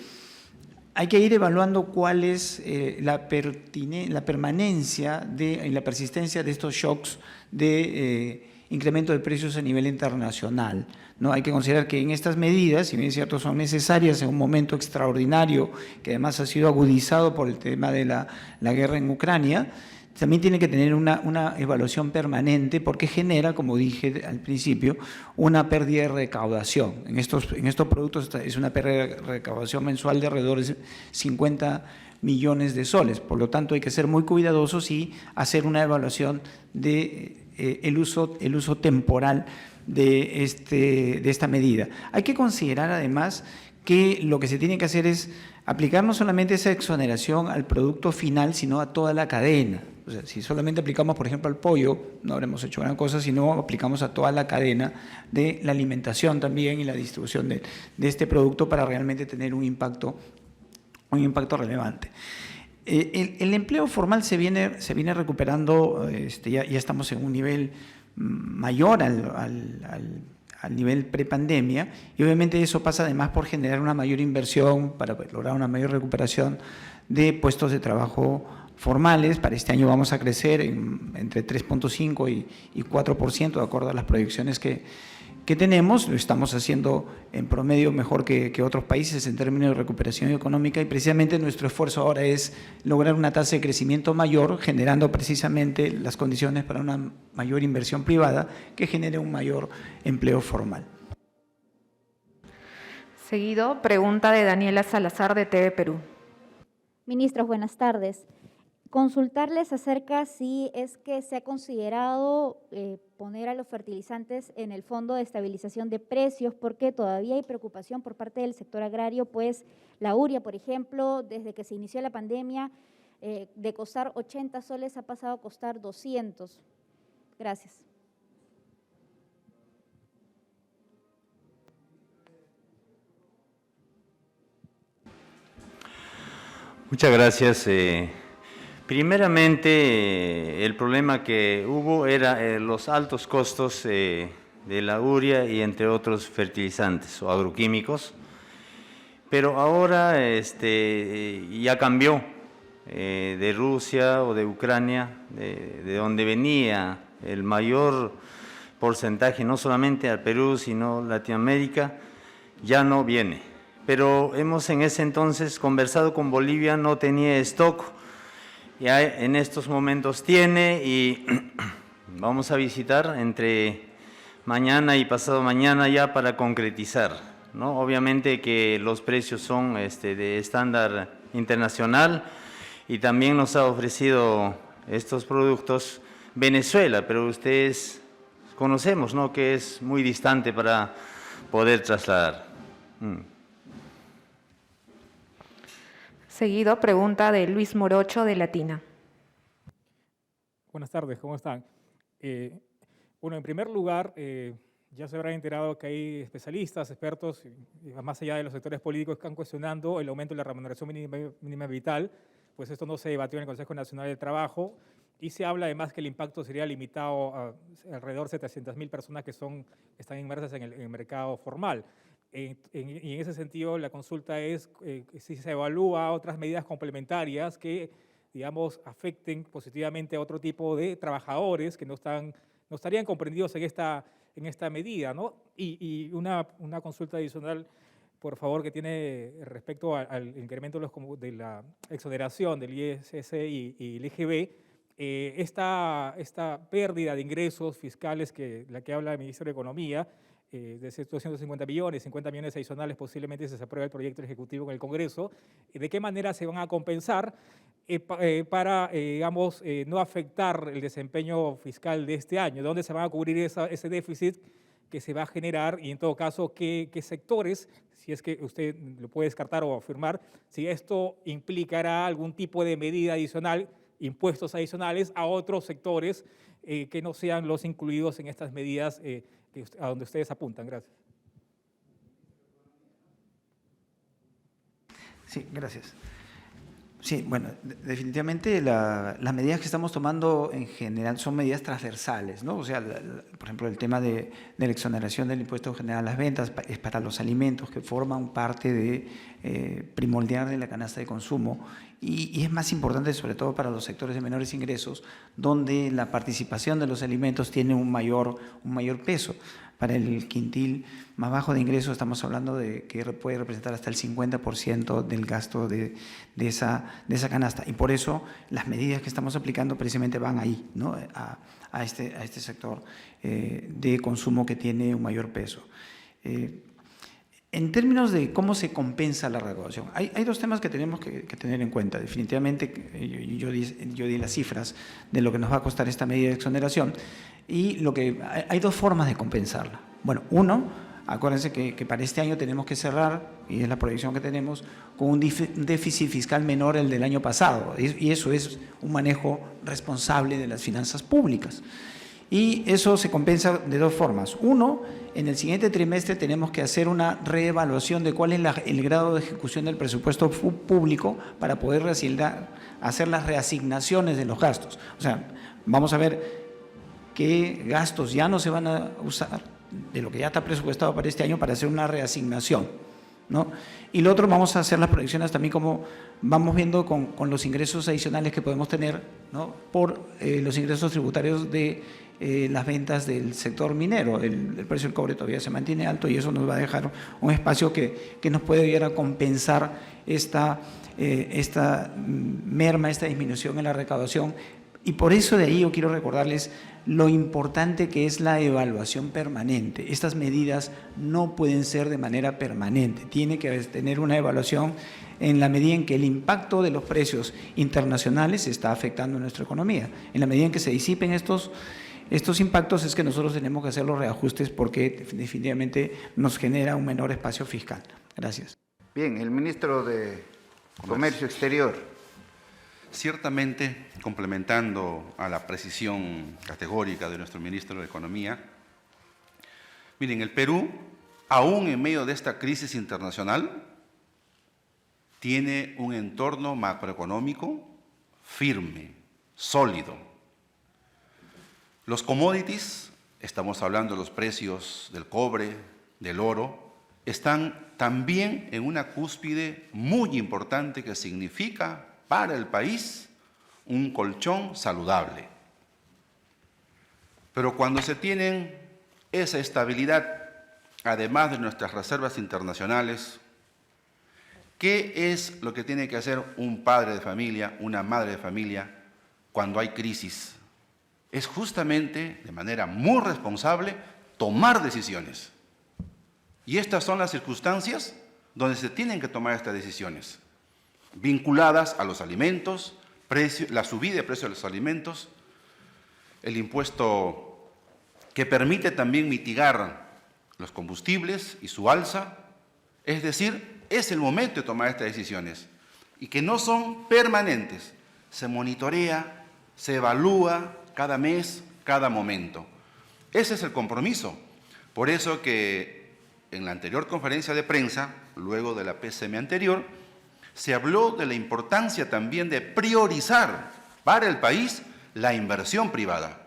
hay que ir evaluando cuál es la permanencia y la persistencia de estos shocks de incremento de precios a nivel internacional, ¿no? Hay que considerar que en estas medidas, si bien es cierto, son necesarias en un momento extraordinario, que además ha sido agudizado por el tema de la guerra en Ucrania, también tiene que tener una evaluación permanente porque genera, como dije al principio, una pérdida de recaudación. En estos productos es una pérdida de recaudación mensual de alrededor de 50 millones de soles. Por lo tanto, hay que ser muy cuidadosos y hacer una evaluación de el uso temporal de esta medida. Hay que considerar además que lo que se tiene que hacer es aplicar no solamente esa exoneración al producto final, sino a toda la cadena. O sea, si solamente aplicamos, por ejemplo, al pollo, no habremos hecho gran cosa, sino aplicamos a toda la cadena de la alimentación también y la distribución de este producto para realmente tener un impacto relevante. El empleo formal se viene recuperando, ya estamos en un nivel mayor al nivel prepandemia y obviamente eso pasa además por generar una mayor inversión para lograr una mayor recuperación de puestos de trabajo formales. Para este año vamos a crecer entre 3.5 y 4% de acuerdo a las proyecciones que tenemos. Lo estamos haciendo en promedio mejor que otros países en términos de recuperación económica y precisamente nuestro esfuerzo ahora es lograr una tasa de crecimiento mayor, generando precisamente las condiciones para una mayor inversión privada que genere un mayor empleo formal. Seguido, pregunta de Daniela Salazar de TV Perú. Ministros, buenas tardes. Consultarles acerca si es que se ha considerado poner a los fertilizantes en el Fondo de Estabilización de Precios, porque todavía hay preocupación por parte del sector agrario, pues la urea, por ejemplo, desde que se inició la pandemia, de costar 80 soles ha pasado a costar 200. Gracias. Muchas gracias. Primeramente, el problema que hubo era los altos costos de la urea y entre otros fertilizantes o agroquímicos, pero ahora ya cambió de Rusia o de Ucrania, de donde venía el mayor porcentaje, no solamente al Perú, sino Latinoamérica, ya no viene. Pero hemos en ese entonces conversado con Bolivia, no tenía stock, ya en estos momentos tiene y vamos a visitar entre mañana y pasado mañana ya para concretizar, ¿no? Obviamente que los precios son de estándar internacional y también nos ha ofrecido estos productos Venezuela, pero ustedes conocemos, ¿no?, que es muy distante para poder trasladar. Seguido, pregunta de Luis Morocho de Latina. Buenas tardes, ¿cómo están? Bueno, en primer lugar, ya se habrán enterado que hay especialistas, expertos, más allá de los sectores políticos, que están cuestionando el aumento de la remuneración mínima vital, pues esto no se debatió en el Consejo Nacional del Trabajo, y se habla además que el impacto sería limitado a alrededor de 700.000 personas que están inmersas en el mercado formal. Y en ese sentido, la consulta es si se evalúa otras medidas complementarias que, digamos, afecten positivamente a otro tipo de trabajadores que no estarían comprendidos en esta medida, ¿no? Y una consulta adicional, por favor, que tiene respecto al incremento de la exoneración del ISS y el IGB, esta pérdida de ingresos fiscales la que habla el Ministro de Economía, de 250 millones, 50 millones adicionales, posiblemente si se aprueba el proyecto ejecutivo en el Congreso, ¿de qué manera se van a compensar para, digamos, no afectar el desempeño fiscal de este año? ¿Dónde se va a cubrir ese déficit que se va a generar? Y en todo caso, ¿qué sectores, si es que usted lo puede descartar o afirmar, si esto implicará algún tipo de medida adicional, impuestos adicionales a otros sectores que no sean los incluidos en estas medidas a donde ustedes apuntan? Gracias. Sí, gracias. Sí, bueno, definitivamente las medidas que estamos tomando en general son medidas transversales, ¿no? O sea, por ejemplo, el tema de la exoneración del impuesto general a las ventas es para los alimentos que forman parte primordial de la canasta de consumo y es más importante sobre todo para los sectores de menores ingresos, donde la participación de los alimentos tiene un mayor peso. Para el quintil más bajo de ingresos estamos hablando de que puede representar hasta el 50% del gasto de esa canasta. Y por eso las medidas que estamos aplicando precisamente van ahí, ¿no? a este sector de consumo que tiene un mayor peso. En términos de cómo se compensa la recaudación, hay dos temas que tenemos que tener en cuenta. Definitivamente, yo di las cifras de lo que nos va a costar esta medida de exoneración y hay dos formas de compensarla. Bueno, uno, acuérdense que para este año tenemos que cerrar, y es la proyección que tenemos, con un déficit fiscal menor al del año pasado, y eso es un manejo responsable de las finanzas públicas. Y eso se compensa de dos formas. Uno, en el siguiente trimestre tenemos que hacer una reevaluación de cuál es el grado de ejecución del presupuesto público para poder hacer las reasignaciones de los gastos. O sea, vamos a ver qué gastos ya no se van a usar de lo que ya está presupuestado para este año para hacer una reasignación, ¿no? Y lo otro, vamos a hacer las proyecciones también como vamos viendo con los ingresos adicionales que podemos tener, ¿no? Por los ingresos tributarios de las ventas del sector minero. El precio del cobre todavía se mantiene alto y eso nos va a dejar un espacio que nos puede ayudar a compensar esta merma, esta disminución en la recaudación. Y por eso de ahí yo quiero recordarles lo importante que es la evaluación permanente. Estas medidas no pueden ser de manera permanente, tiene que tener una evaluación en la medida en que el impacto de los precios internacionales está afectando a nuestra economía. En la medida en que se disipen estos impactos es que nosotros tenemos que hacer los reajustes porque definitivamente nos genera un menor espacio fiscal. Gracias. Bien, el ministro de Comercio Exterior. Ciertamente, complementando a la precisión categórica de nuestro ministro de Economía, miren, el Perú, aún en medio de esta crisis internacional, tiene un entorno macroeconómico firme, sólido. Los commodities, estamos hablando de los precios del cobre, del oro, están también en una cúspide muy importante que significa para el país un colchón saludable. Pero cuando se tienen esa estabilidad, además de nuestras reservas internacionales, ¿qué es lo que tiene que hacer un padre de familia, una madre de familia cuando hay crisis? Es justamente, de manera muy responsable, tomar decisiones. Y estas son las circunstancias donde se tienen que tomar estas decisiones, vinculadas a los alimentos, la subida de precio de los alimentos, el impuesto que permite también mitigar los combustibles y su alza. Es decir, es el momento de tomar estas decisiones y que no son permanentes. Se monitorea, se evalúa cada mes, cada momento. Ese es el compromiso. Por eso que en la anterior conferencia de prensa, luego de la PCM anterior, se habló de la importancia también de priorizar para el país la inversión privada.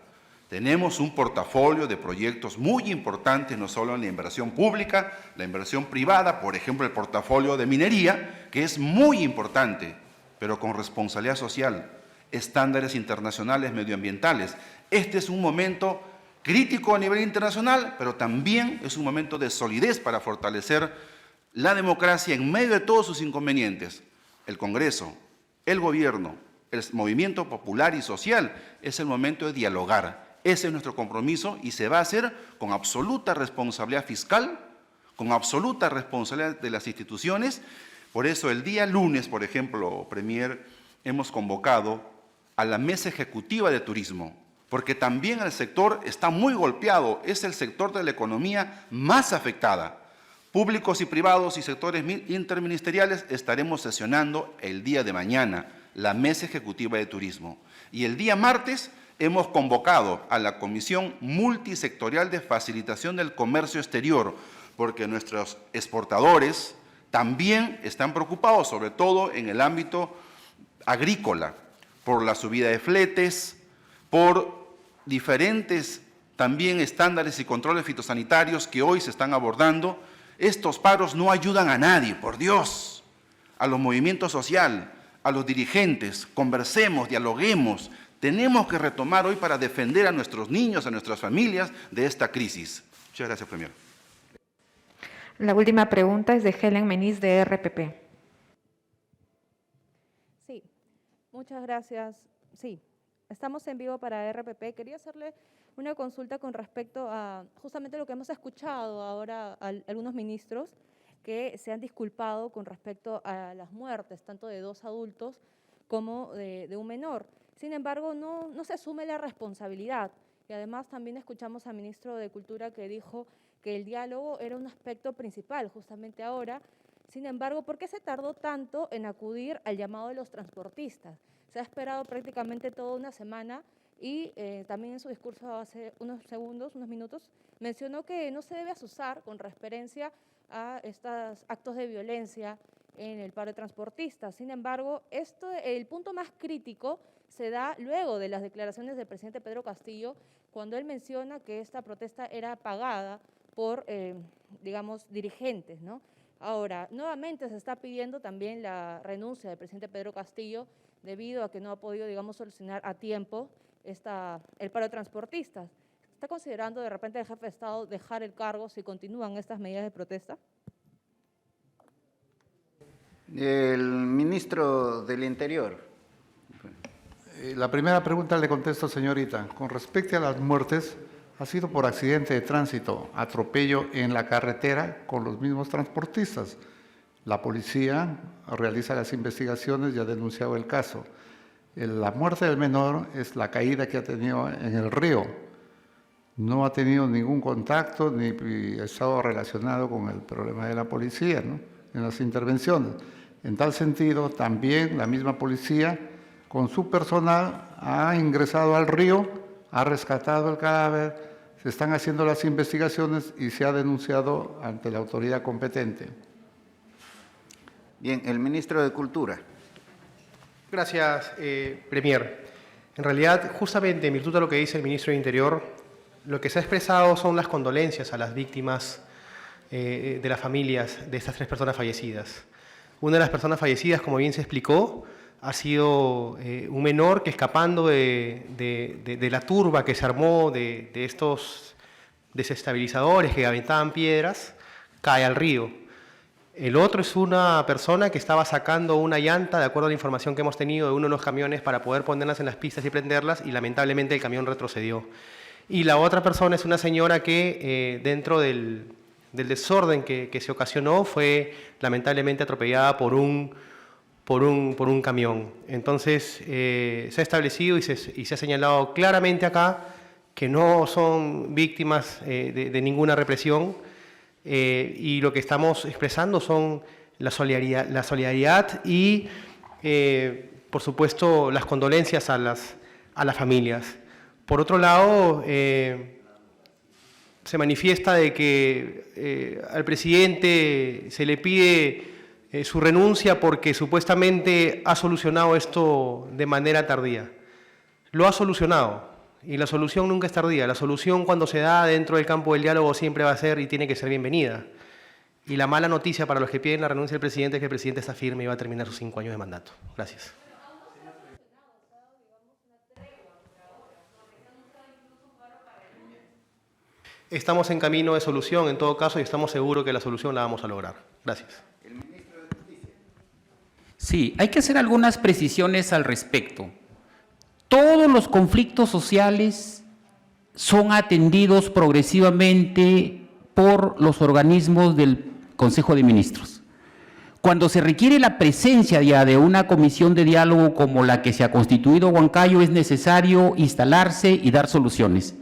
Tenemos un portafolio de proyectos muy importantes, no solo en la inversión pública, la inversión privada, por ejemplo, el portafolio de minería, que es muy importante, pero con responsabilidad social, estándares internacionales medioambientales. Este es un momento crítico a nivel internacional, pero también es un momento de solidez para fortalecer la democracia en medio de todos sus inconvenientes. El Congreso, el Gobierno, el movimiento popular y social, es el momento de dialogar. Ese es nuestro compromiso y se va a hacer con absoluta responsabilidad fiscal, con absoluta responsabilidad de las instituciones. Por eso el día lunes, por ejemplo, Premier, hemos convocado a la Mesa Ejecutiva de Turismo, porque también el sector está muy golpeado, es el sector de la economía más afectada. Públicos y privados y sectores interministeriales estaremos sesionando el día de mañana, la Mesa Ejecutiva de Turismo. Y el día martes hemos convocado a la Comisión Multisectorial de Facilitación del Comercio Exterior, porque nuestros exportadores también están preocupados, sobre todo en el ámbito agrícola, por la subida de fletes, por diferentes también estándares y controles fitosanitarios que hoy se están abordando. Estos paros no ayudan a nadie, por Dios, a los movimientos sociales, a los dirigentes, conversemos, dialoguemos. Tenemos que retomar hoy para defender a nuestros niños, a nuestras familias de esta crisis. Muchas gracias, Premier. La última pregunta es de Helen Meniz, de RPP. Sí, muchas gracias. Sí, estamos en vivo para RPP. Quería hacerle una consulta con respecto a justamente lo que hemos escuchado ahora a algunos ministros que se han disculpado con respecto a las muertes, tanto de 2 adultos como de un menor. Sin embargo, no se asume la responsabilidad. Y además también escuchamos al ministro de Cultura que dijo que el diálogo era un aspecto principal justamente ahora. Sin embargo, ¿por qué se tardó tanto en acudir al llamado de los transportistas? Se ha esperado prácticamente toda una semana y también en su discurso hace unos minutos, mencionó que no se debe asusar con referencia a estos actos de violencia en el paro de transportistas. Sin embargo, el punto más crítico se da luego de las declaraciones del presidente Pedro Castillo, cuando él menciona que esta protesta era pagada por, digamos, dirigentes, ¿no? Ahora, nuevamente se está pidiendo también la renuncia del presidente Pedro Castillo debido a que no ha podido, digamos, solucionar a tiempo el paro de transportistas. ¿Está considerando de repente el jefe de Estado dejar el cargo si continúan estas medidas de protesta? El ministro del Interior. La primera pregunta le contesto, señorita. Con respecto a las muertes, ha sido por accidente de tránsito, atropello en la carretera con los mismos transportistas. La policía realiza las investigaciones y ha denunciado el caso. La muerte del menor es la caída que ha tenido en el río. No ha tenido ningún contacto ni ha estado relacionado con el problema de la policía, ¿no?, en las intervenciones. En tal sentido, también la misma policía, con su personal, ha ingresado al río, ha rescatado el cadáver, se están haciendo las investigaciones y se ha denunciado ante la autoridad competente. Bien, el ministro de Cultura. Gracias, Premier. En realidad, justamente en virtud de lo que dice el ministro de Interior, lo que se ha expresado son las condolencias a las víctimas de las familias de estas 3 personas fallecidas. Una de las personas fallecidas, como bien se explicó, ha sido un menor que, escapando de la turba que se armó de estos desestabilizadores que aventaban piedras, cae al río. El otro es una persona que estaba sacando una llanta, de acuerdo a la información que hemos tenido, de uno de los camiones para poder ponerlas en las pistas y prenderlas, y lamentablemente el camión retrocedió. Y la otra persona es una señora que dentro del desorden que se ocasionó fue lamentablemente atropellada por un camión. Entonces se ha establecido y se ha señalado claramente acá que no son víctimas de ninguna represión, y lo que estamos expresando son la solidaridad y, por supuesto, las condolencias a las familias. Por otro lado, se manifiesta de que al presidente se le pide su renuncia porque supuestamente ha solucionado esto de manera tardía. Lo ha solucionado, y la solución nunca es tardía. La solución, cuando se da dentro del campo del diálogo, siempre va a ser y tiene que ser bienvenida. Y la mala noticia para los que piden la renuncia del presidente es que el presidente está firme y va a terminar sus 5 años de mandato. Gracias. Estamos en camino de solución, en todo caso, y estamos seguros que la solución la vamos a lograr. Gracias. Sí, hay que hacer algunas precisiones al respecto. Todos los conflictos sociales son atendidos progresivamente por los organismos del Consejo de Ministros. Cuando se requiere la presencia ya de una comisión de diálogo como la que se ha constituido Huancayo, es necesario instalarse y dar soluciones.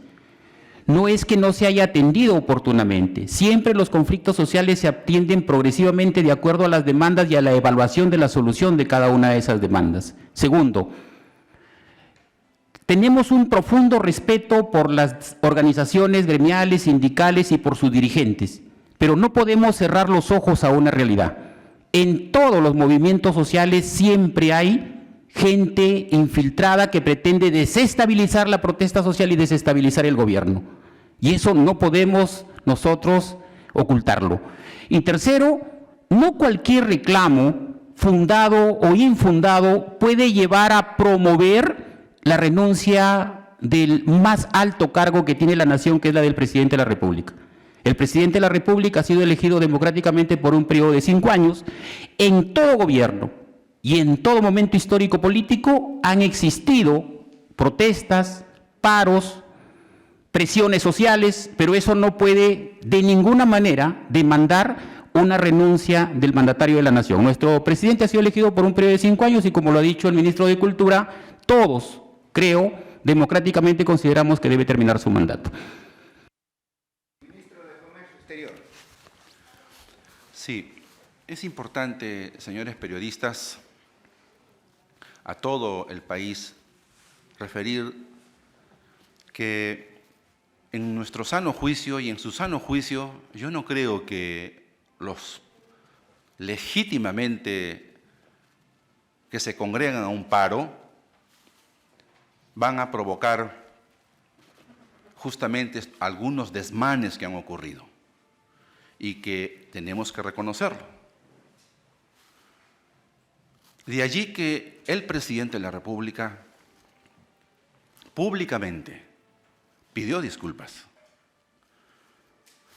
No es que no se haya atendido oportunamente. Siempre los conflictos sociales se atienden progresivamente de acuerdo a las demandas y a la evaluación de la solución de cada una de esas demandas. Segundo, tenemos un profundo respeto por las organizaciones gremiales, sindicales y por sus dirigentes, pero no podemos cerrar los ojos a una realidad. En todos los movimientos sociales siempre hay gente infiltrada que pretende desestabilizar la protesta social y desestabilizar el gobierno. Y eso no podemos nosotros ocultarlo. Y tercero, no cualquier reclamo, fundado o infundado, puede llevar a promover la renuncia del más alto cargo que tiene la nación, que es la del presidente de la República. El presidente de la República ha sido elegido democráticamente por un periodo de 5 años. En todo gobierno y en todo momento histórico político han existido protestas, paros, presiones sociales, pero eso no puede de ninguna manera demandar una renuncia del mandatario de la nación. Nuestro presidente ha sido elegido por un periodo de 5 años y, como lo ha dicho el ministro de Cultura, todos, creo, democráticamente consideramos que debe terminar su mandato. Ministro de Comercio Exterior. Sí, es importante, señores periodistas, a todo el país referir que en nuestro sano juicio y en su sano juicio, yo no creo que los legítimamente que se congregan a un paro van a provocar justamente algunos desmanes que han ocurrido y que tenemos que reconocerlo. De allí que el presidente de la República públicamente pidió disculpas.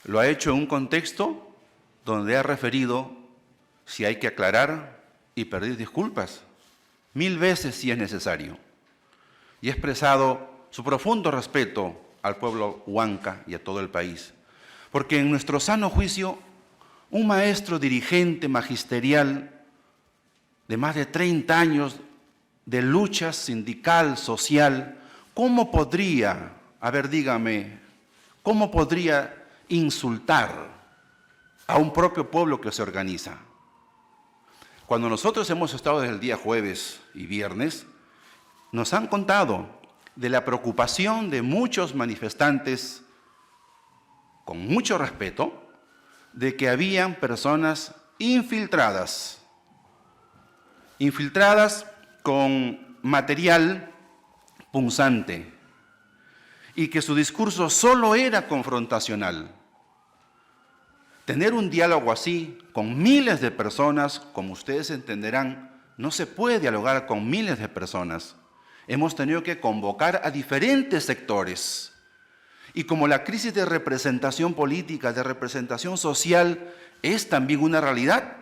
Lo ha hecho en un contexto donde ha referido si hay que aclarar y pedir disculpas 1000 veces si es necesario. Y ha expresado su profundo respeto al pueblo huanca y a todo el país. Porque en nuestro sano juicio, un maestro dirigente magisterial de más de 30 años de lucha sindical, social, ¿cómo podría, a ver, dígame, cómo podría insultar a un propio pueblo que se organiza? Cuando nosotros hemos estado desde el día jueves y viernes, nos han contado de la preocupación de muchos manifestantes, con mucho respeto, de que habían personas infiltradas con material punzante y que su discurso solo era confrontacional. Tener un diálogo así con miles de personas, como ustedes entenderán, no se puede dialogar con miles de personas. Hemos tenido que convocar a diferentes sectores. Y como la crisis de representación política, de representación social, es también una realidad,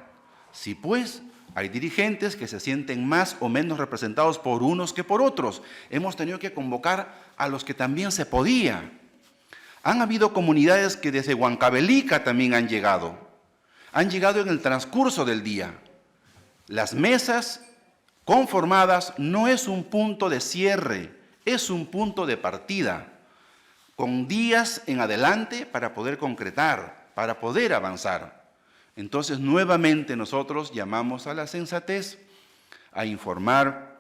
sí, pues, hay dirigentes que se sienten más o menos representados por unos que por otros. Hemos tenido que convocar a los que también se podía. Han habido comunidades que desde Huancavelica también han llegado en el transcurso del día. Las mesas conformadas no es un punto de cierre, es un punto de partida. con días en adelante para poder concretar, para poder avanzar. Entonces, nuevamente nosotros llamamos a la sensatez, a informar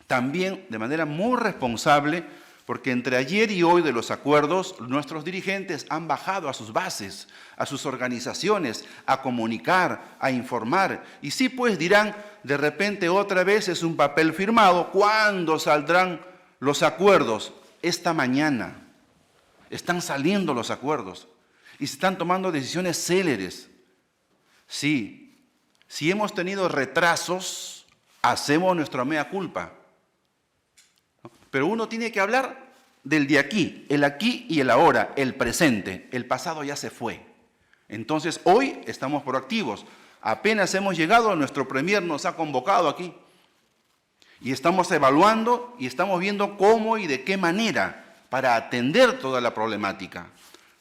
también de manera muy responsable, porque entre ayer y hoy de los acuerdos, nuestros dirigentes han bajado a sus bases, a sus organizaciones, a comunicar, a informar. Y sí, pues dirán, de repente otra vez es un papel firmado. ¿Cuándo saldrán los acuerdos? Esta mañana. Están saliendo los acuerdos y se están tomando decisiones céleres. Sí, si hemos tenido retrasos, hacemos nuestra mea culpa. Pero uno tiene que hablar del de aquí y el ahora, el presente. El pasado ya se fue. Entonces, hoy estamos proactivos. Apenas hemos llegado, nuestro premier nos ha convocado aquí. Y estamos evaluando y estamos viendo cómo y de qué manera para atender toda la problemática.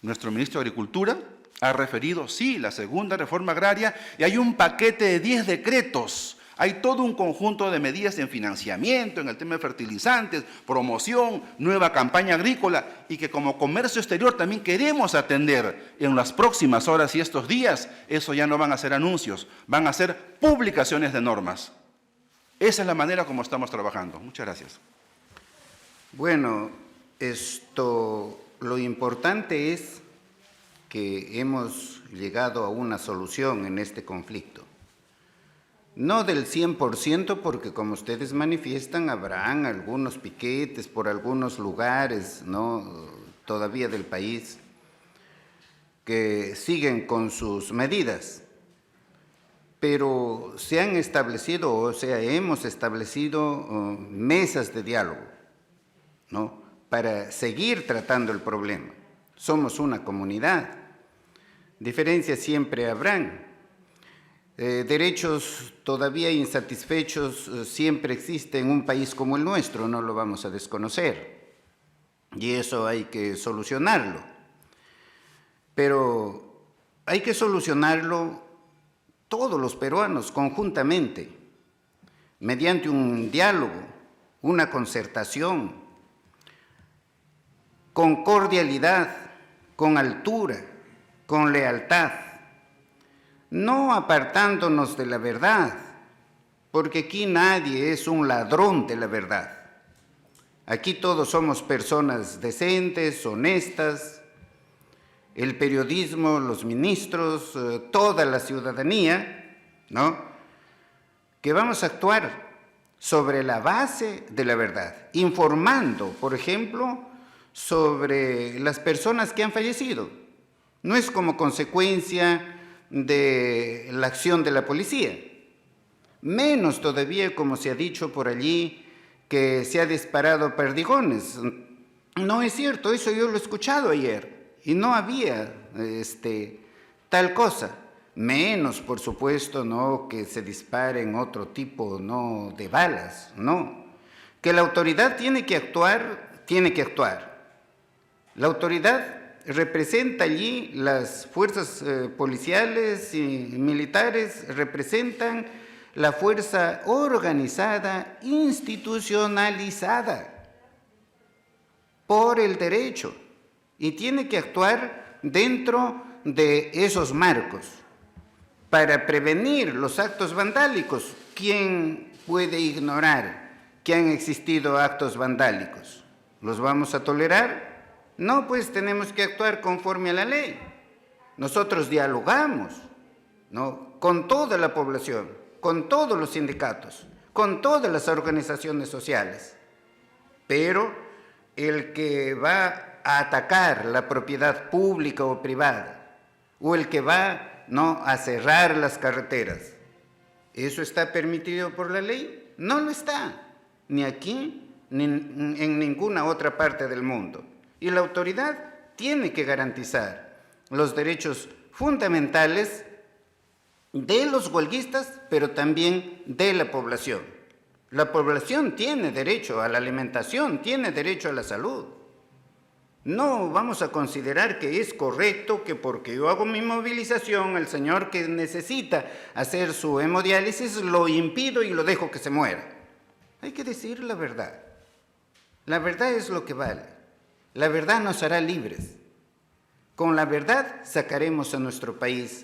Nuestro ministro de Agricultura ha referido, sí, la segunda reforma agraria, y hay un paquete de 10 decretos. Hay todo un conjunto de medidas en financiamiento, en el tema de fertilizantes, promoción, nueva campaña agrícola, y que como comercio exterior también queremos atender en las próximas horas y estos días. Eso ya no van a ser anuncios, van a ser publicaciones de normas. Esa es la manera como estamos trabajando. Muchas gracias. Bueno, lo importante es que hemos llegado a una solución en este conflicto. No del 100%, porque como ustedes manifiestan, habrán algunos piquetes por algunos lugares, ¿no?, todavía del país, que siguen con sus medidas. Pero se han establecido, o sea, hemos establecido mesas de diálogo, ¿no?, para seguir tratando el problema. Somos una comunidad. Diferencias siempre habrán. Derechos todavía insatisfechos siempre existen en un país como el nuestro, no lo vamos a desconocer. Y eso hay que solucionarlo. Pero hay que solucionarlo todos los peruanos conjuntamente, mediante un diálogo, una concertación, con cordialidad, con altura, con lealtad, no apartándonos de la verdad, porque aquí nadie es un ladrón de la verdad. Aquí todos somos personas decentes, honestas, el periodismo, los ministros, toda la ciudadanía, ¿no?, que vamos a actuar sobre la base de la verdad, informando, por ejemplo, sobre las personas que han fallecido. No es como consecuencia de la acción de la policía, menos todavía, como se ha dicho por allí, que se ha disparado perdigones. No es cierto, eso yo lo he escuchado ayer, y no había tal cosa. Menos, por supuesto, no que se disparen otro tipo, no, de balas, no. Que la autoridad tiene que actuar, tiene que actuar. La autoridad representa allí, las fuerzas policiales y militares representan la fuerza organizada, institucionalizada por el derecho, y tiene que actuar dentro de esos marcos para prevenir los actos vandálicos. ¿Quién puede ignorar que han existido actos vandálicos? ¿Los vamos a tolerar? No, pues tenemos que actuar conforme a la ley. Nosotros dialogamos, ¿no?, con toda la población, con todos los sindicatos, con todas las organizaciones sociales. Pero el que va a atacar la propiedad pública o privada, o el que va, ¿no?, a cerrar las carreteras, ¿eso está permitido por la ley? No lo está, ni aquí ni en ninguna otra parte del mundo. Y la autoridad tiene que garantizar los derechos fundamentales de los huelguistas, pero también de la población. La población tiene derecho a la alimentación, tiene derecho a la salud. No vamos a considerar que es correcto que porque yo hago mi movilización, el señor que necesita hacer su hemodiálisis lo impido y lo dejo que se muera. Hay que decir la verdad. La verdad es lo que vale. La verdad nos hará libres. Con la verdad sacaremos a nuestro país,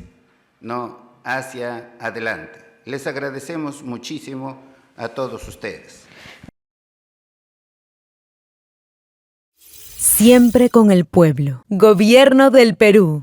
¿no?, hacia adelante. Les agradecemos muchísimo a todos ustedes. Siempre con el pueblo. Gobierno del Perú.